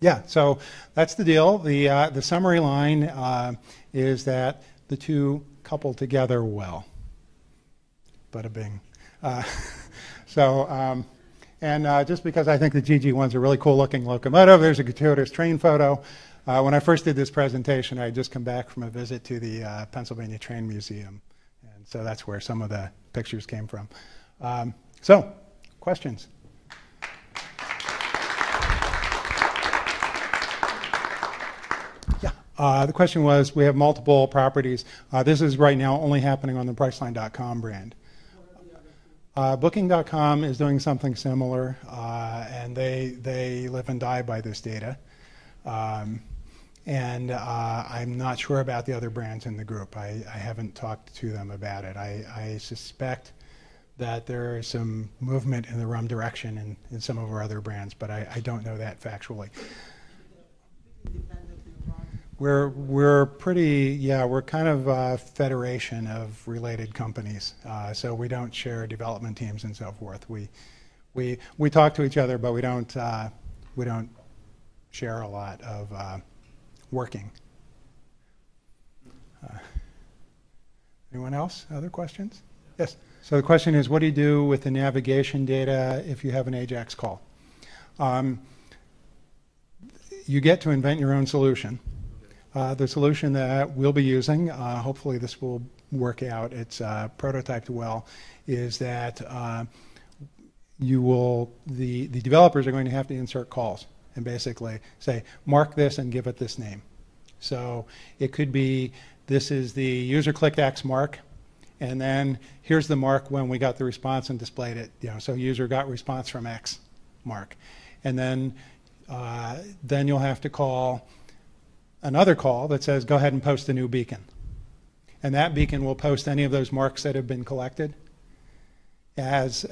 yeah, so that's the deal. The summary line is that the two couple together well. Bada bing. And just because I think the GG one's a really cool looking locomotive, there's a gratuitous train photo. When I first did this presentation, I had just come back from a visit to the Pennsylvania Train Museum. And so that's where some of the pictures came from. So, questions? Yeah, the question was, we have multiple properties. This is right now only happening on the Priceline.com brand. Booking.com is doing something similar, and they live and die by this data. And I'm not sure about the other brands in the group. I haven't talked to them about it. I suspect that there is some movement in the RUM direction in some of our other brands, but I don't know that factually. We're pretty, yeah, we're kind of a federation of related companies, so we don't share development teams and so forth. We talk to each other, but we don't share a lot of working. Anyone else? Other questions? Yes. So the question is, what do you do with the navigation data if you have an AJAX call? You get to invent your own solution. The solution that we'll be using, hopefully this will work out, it's prototyped well, is that the developers are going to have to insert calls and basically say, mark this and give it this name. So it could be, this is the user clicked X mark, and then here's the mark when we got the response and displayed it. So user got response from X mark. And then you'll have to call another call that says, go ahead and post a new beacon. And that beacon will post any of those marks that have been collected as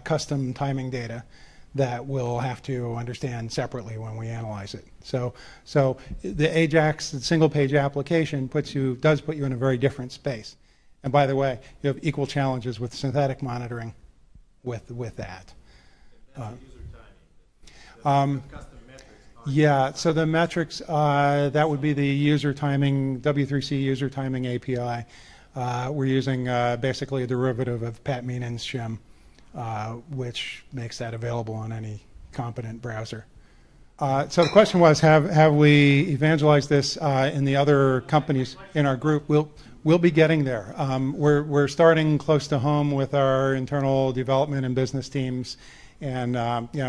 custom timing data that we'll have to understand separately when we analyze it. So the AJAX, the single page application, does put you in a very different space. And by the way, you have equal challenges with synthetic monitoring with that. Yeah, so the metrics, that would be the user timing, W3C user timing API. We're using basically a derivative of Pat Meenan's shim, which makes that available on any competent browser. So the question was, have we evangelized this in the other companies in our group? We'll be getting there. We're starting close to home with our internal development and business teams, and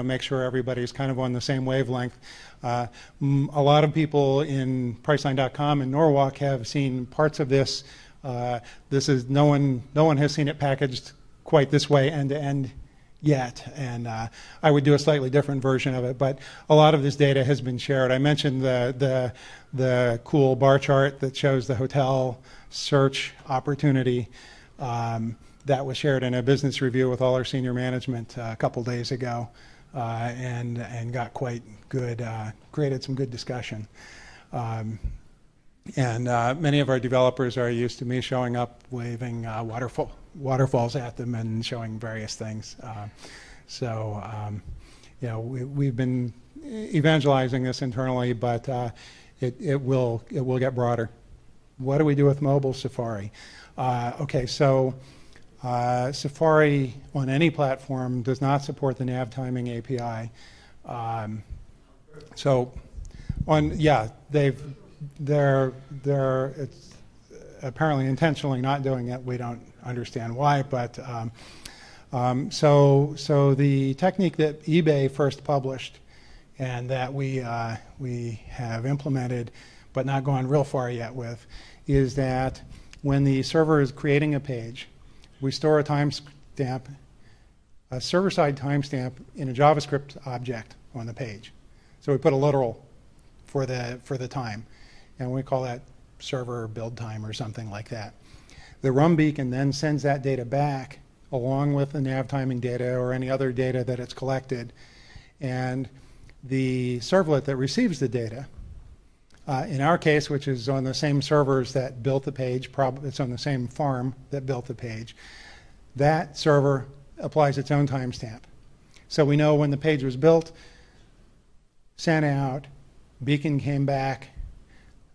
make sure everybody's kind of on the same wavelength. A lot of people in Priceline.com and Norwalk have seen parts of this. No one has seen it packaged quite this way end to end yet, and I would do a slightly different version of it. But a lot of this data has been shared. I mentioned the cool bar chart that shows the hotel search opportunity. That was shared in a business review with all our senior management a couple days ago, and got quite good, created some good discussion. And many of our developers are used to me showing up waving waterfalls at them and showing various things. You know, we've been evangelizing this internally, but it will get broader. What do we do with mobile Safari? Okay, so Safari on any platform does not support the nav timing API. They're it's apparently intentionally not doing it. We don't understand why, but so the technique that eBay first published and that we have implemented but not gone real far yet with is that when the server is creating a page, we store a timestamp, a server-side timestamp in a JavaScript object on the page. So we put a literal for the time, and we call that server build time or something like that. The RUM beacon then sends that data back along with the nav timing data or any other data that it's collected, and the servlet that receives the data, in our case, which is on the same servers that built the page, it's on the same farm that built the page, that server applies its own timestamp. So we know when the page was built, sent out, beacon came back,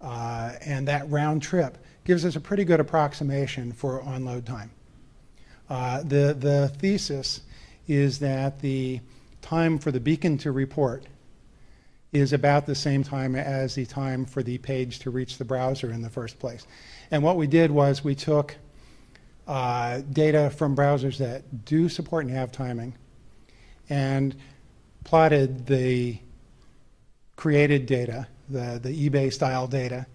and that round trip gives us a pretty good approximation for on-load time. The thesis is that the time for the beacon to report is about the same time as the time for the page to reach the browser in the first place. And what we did was we took data from browsers that do support nav timing and plotted the created data, the eBay style data,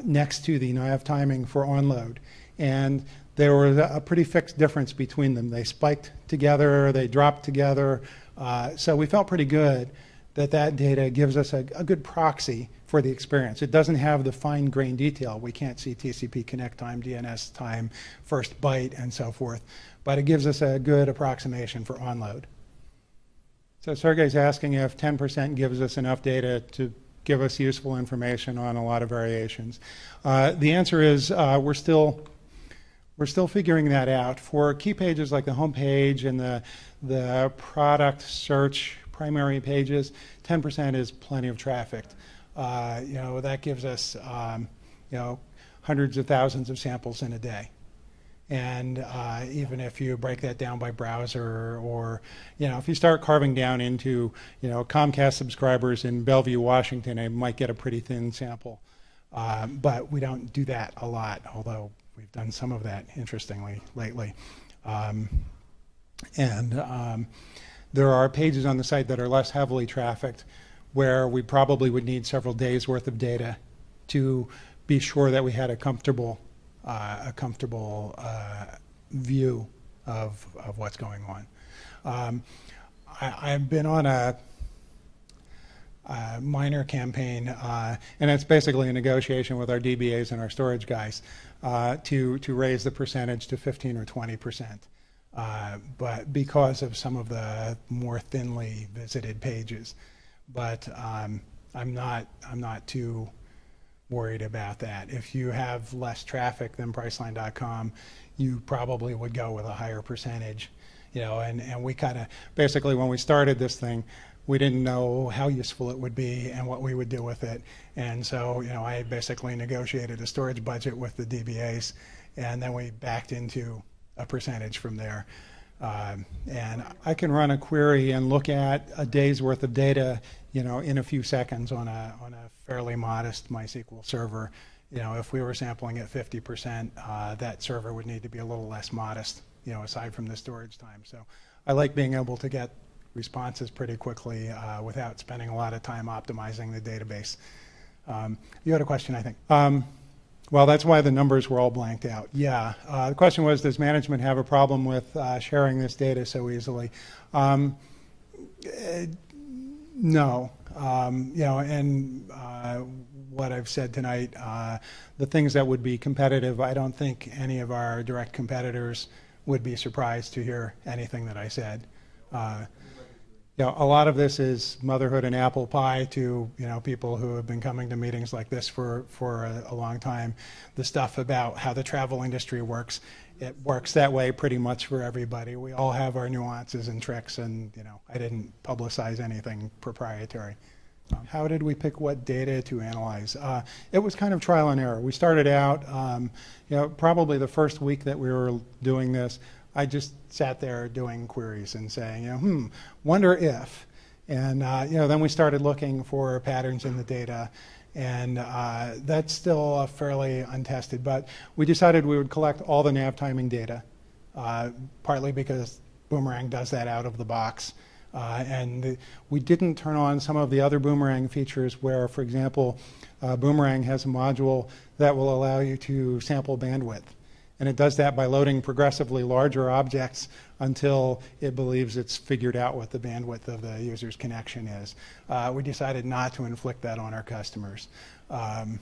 next to the nav timing for onload. And there was a pretty fixed difference between them. They spiked together, they dropped together. So we felt pretty good that that data gives us a good proxy for the experience. It doesn't have the fine-grained detail. We can't see TCP connect time, DNS time, first byte, and so forth. But it gives us a good approximation for onload. So Sergey's asking if 10% gives us enough data to give us useful information on a lot of variations. The answer is we're still figuring that out. For key pages like the home page and the product search primary pages, 10% is plenty of traffic. You know, that gives us you know, hundreds of thousands of samples in a day. And even if you break that down by browser, or you know, if you start carving down into Comcast subscribers in Bellevue, Washington, it might get a pretty thin sample. But we don't do that a lot, although we've done some of that, interestingly, lately. There are pages on the site that are less heavily trafficked where we probably would need several days worth of data to be sure that we had a comfortable view of what's going on. I've been on a minor campaign, and it's basically a negotiation with our DBAs and our storage guys to raise the percentage to 15 or 20%. But because of some of the more thinly visited pages, but I'm not too worried about that. If you have less traffic than Priceline.com, you probably would go with a higher percentage, and we kind of basically, when we started this thing, we didn't know how useful it would be and what we would do with it, and so I basically negotiated a storage budget with the DBAs, and then we backed into a percentage from there. And I can run a query and look at a day's worth of data, in a few seconds on a fairly modest MySQL server. If we were sampling at 50%, that server would need to be a little less modest, aside from the storage time. So I like being able to get responses pretty quickly without spending a lot of time optimizing the database. You had a question, I think. Well, that's why the numbers were all blanked out. Yeah, the question was, does management have a problem with sharing this data so easily? No. And what I've said tonight, the things that would be competitive, I don't think any of our direct competitors would be surprised to hear anything that I said. A lot of this is motherhood and apple pie to people who have been coming to meetings like this for a long time. The stuff about how the travel industry works, it works that way pretty much for everybody. We all have our nuances and tricks, and I didn't publicize anything proprietary. How did we pick what data to analyze? It was kind of trial and error. We started out, probably the first week that we were doing this, I just sat there doing queries and saying, wonder if. And then we started looking for patterns in the data, and that's still fairly untested. But we decided we would collect all the nav timing data, partly because Boomerang does that out of the box. And we didn't turn on some of the other Boomerang features where, for example, Boomerang has a module that will allow you to sample bandwidth. And it does that by loading progressively larger objects until it believes it's figured out what the bandwidth of the user's connection is. We decided not to inflict that on our customers. There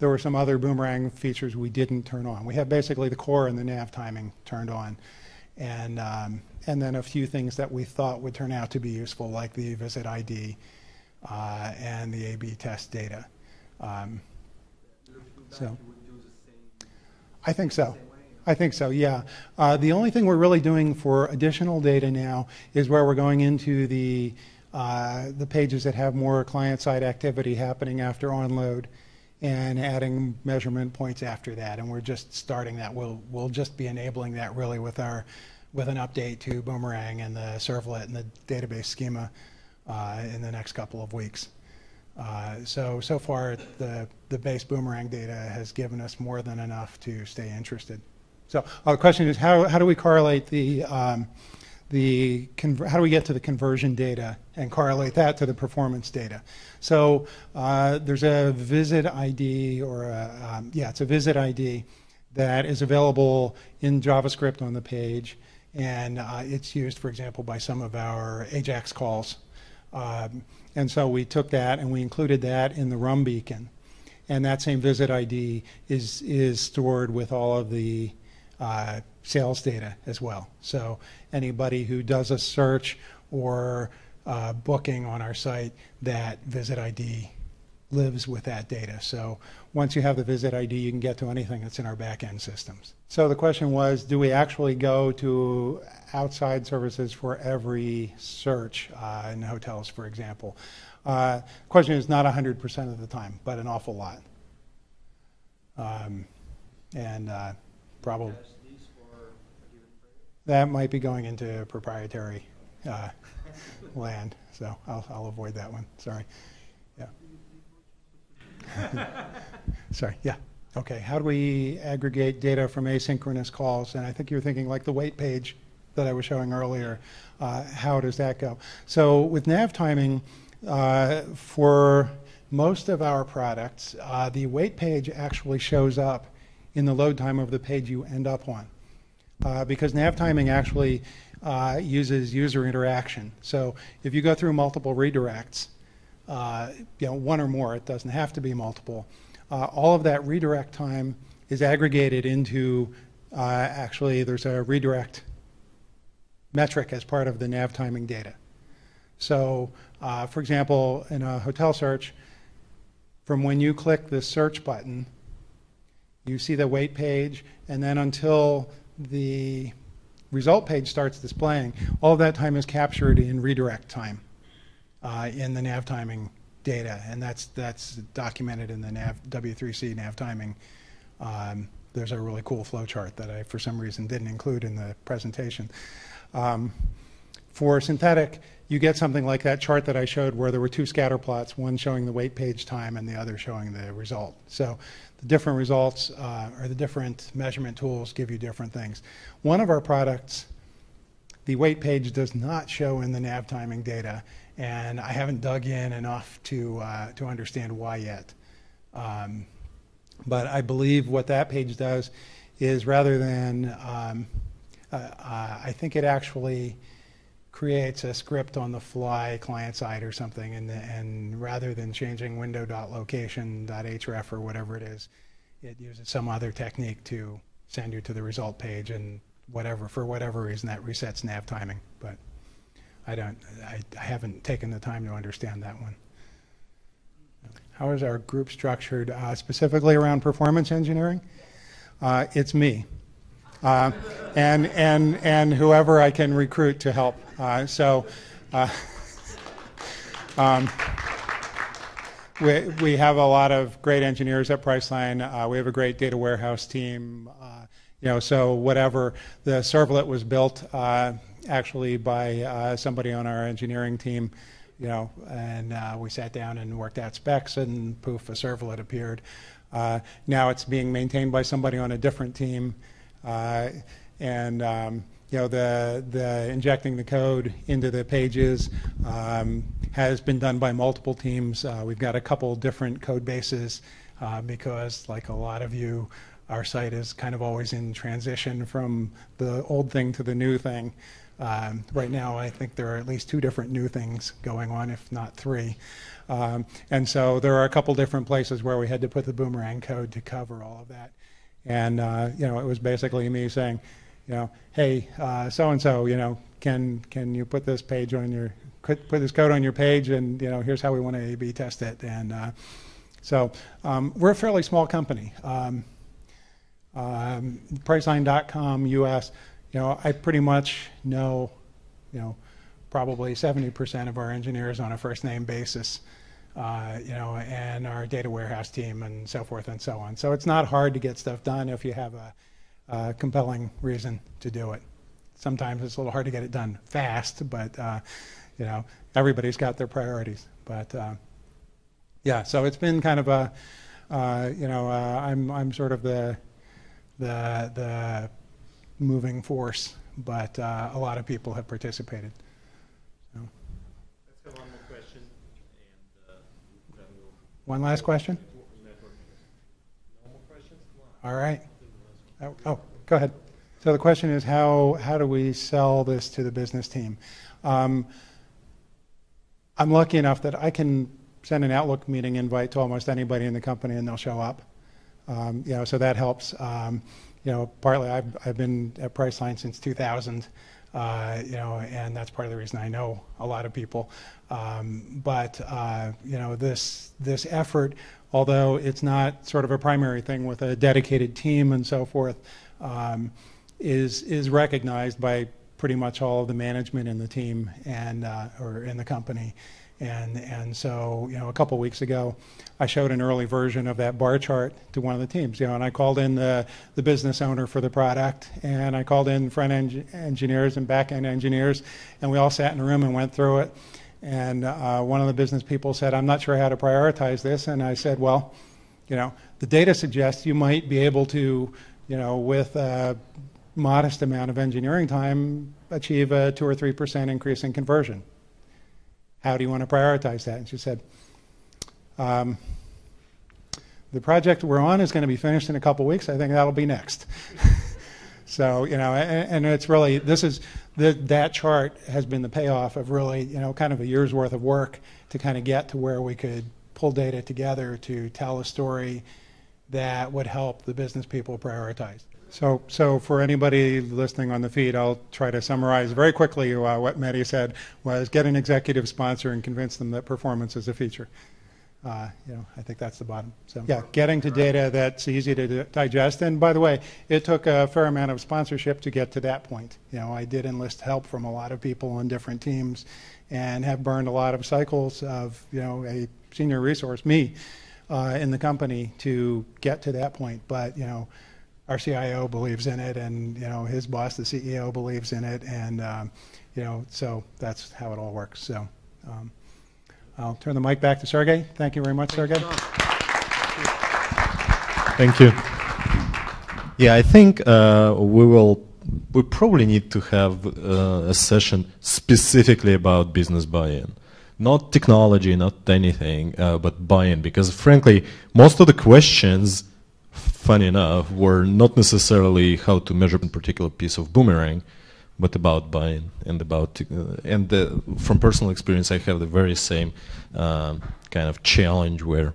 were some other Boomerang features we didn't turn on. We have basically the core and the nav timing turned on, and then a few things that we thought would turn out to be useful, like the visit ID and the A/B test data. I think so. I think so, yeah. The only thing we're really doing for additional data now is where we're going into the pages that have more client-side activity happening after onload and adding measurement points after that. And we're just starting that. We'll just be enabling that really with an update to Boomerang and the servlet and the database schema in the next couple of weeks. So far, the base Boomerang data has given us more than enough to stay interested. So the question is, how do we correlate how do we get to the conversion data and correlate that to the performance data? So there's a visit ID, or it's a visit ID that is available in JavaScript on the page, and it's used, for example, by some of our AJAX calls. And so we took that and we included that in the RUM beacon. And that same visit ID is stored with all of the sales data as well. So anybody who does a search or booking on our site, that visit ID lives with that data. So once you have the visit ID, you can get to anything that's in our back-end systems. So the question was, do we actually go to outside services for every search in hotels, for example? The question is not 100% of the time, but an awful lot. Probably that might be going into proprietary land, so I'll avoid that one. Sorry. Sorry, yeah. Okay, how do we aggregate data from asynchronous calls? And I think you're thinking like the wait page that I was showing earlier. How does that go? So with nav timing, for most of our products, the wait page actually shows up in the load time of the page you end up on. Because nav timing actually uses user interaction. So if you go through multiple redirects, one or more, it doesn't have to be multiple. All of that redirect time is aggregated into, actually there's a redirect metric as part of the nav timing data. So for example, in a hotel search, from when you click the search button, you see the wait page, and then until the result page starts displaying, all of that time is captured in redirect time. In the nav timing data, and that's documented in the W3C nav timing. There's a really cool flow chart that I, for some reason, didn't include in the presentation. For synthetic, you get something like that chart that I showed where there were two scatter plots, one showing the wait page time and the other showing the result. So the different results or the different measurement tools give you different things. One of our products, the wait page does not show in the nav timing data, and I haven't dug in enough to understand why yet. But I believe what that page does is, rather than, I think it actually creates a script on the fly client side or something, and rather than changing window.location.href or whatever it is, it uses some other technique to send you to the result page and for whatever reason, that resets nav timing. But I haven't taken the time to understand that one. How is our group structured specifically around performance engineering? It's me. And whoever I can recruit to help. We have a lot of great engineers at Priceline. We have a great data warehouse team. So whatever, the servlet was built actually by somebody on our engineering team, and we sat down and worked out specs, and poof, a servlet appeared. Now it's being maintained by somebody on a different team, the injecting the code into the pages has been done by multiple teams. We've got a couple different code bases because, like a lot of you, our site is kind of always in transition from the old thing to the new thing. Right now, I think there are at least 2 different new things going on, if not 3. And so there are a couple different places where we had to put the Boomerang code to cover all of that. And, it was basically me saying, hey, so-and-so, can you put this page on your, put this code on your page, and, here's how we want to A/B test it. And so we're a fairly small company. Priceline.com US, I pretty much know, probably 70% of our engineers on a first name basis, and our data warehouse team and so forth and so on. So it's not hard to get stuff done if you have a compelling reason to do it. Sometimes it's a little hard to get it done fast, but everybody's got their priorities. But yeah, so it's been kind of a, I'm sort of the moving force, but a lot of people have participated. So. Let's have one more question, and then we'll. One last question? No more questions? Come on. All right. Oh, go ahead. So the question is, how do we sell this to the business team? I'm lucky enough that I can send an Outlook meeting invite to almost anybody in the company, and they'll show up. So that helps. Partly I've been at Priceline since 2000, and that's part of the reason I know a lot of people. This effort, although it's not sort of a primary thing with a dedicated team and so forth, is recognized by pretty much all of the management in the team and or in the company. And so, a couple weeks ago, I showed an early version of that bar chart to one of the teams, and I called in the business owner for the product, and I called in front-end engineers and back-end engineers, and we all sat in a room and went through it. And one of the business people said, I'm not sure how to prioritize this. And I said, well, the data suggests you might be able to, with a modest amount of engineering time, achieve a 2 or 3% increase in conversion. How do you want to prioritize that? And she said, the project we're on is going to be finished in a couple weeks. I think that'll be next. So, and it's really, that chart has been the payoff of really, kind of a year's worth of work to kind of get to where we could pull data together to tell a story that would help the business people prioritize. So for anybody listening on the feed, I'll try to summarize very quickly what Mehdi said was get an executive sponsor and convince them that performance is a feature. I think that's the bottom. So yeah, getting to data that's easy to digest. And by the way, it took a fair amount of sponsorship to get to that point. I did enlist help from a lot of people on different teams and have burned a lot of cycles of, a senior resource, me, in the company to get to that point. But, our CIO believes in it, and his boss, the CEO, believes in it, and so that's how it all works. So I'll turn the mic back to Sergey. Thank you very much, Sergey. Thank you. Yeah, I think we probably need to have a session specifically about business buy-in. Not technology, not anything, but buy-in, because frankly, most of the questions, funny enough, were not necessarily how to measure a particular piece of Boomerang, but about buy-in and about from personal experience, I have the very same kind of challenge where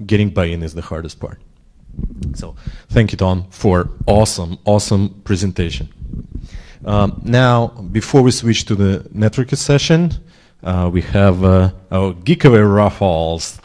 getting buy-in is the hardest part. So thank you, Tom, for awesome presentation. Now, before we switch to the networking session, we have our giveaway raffles.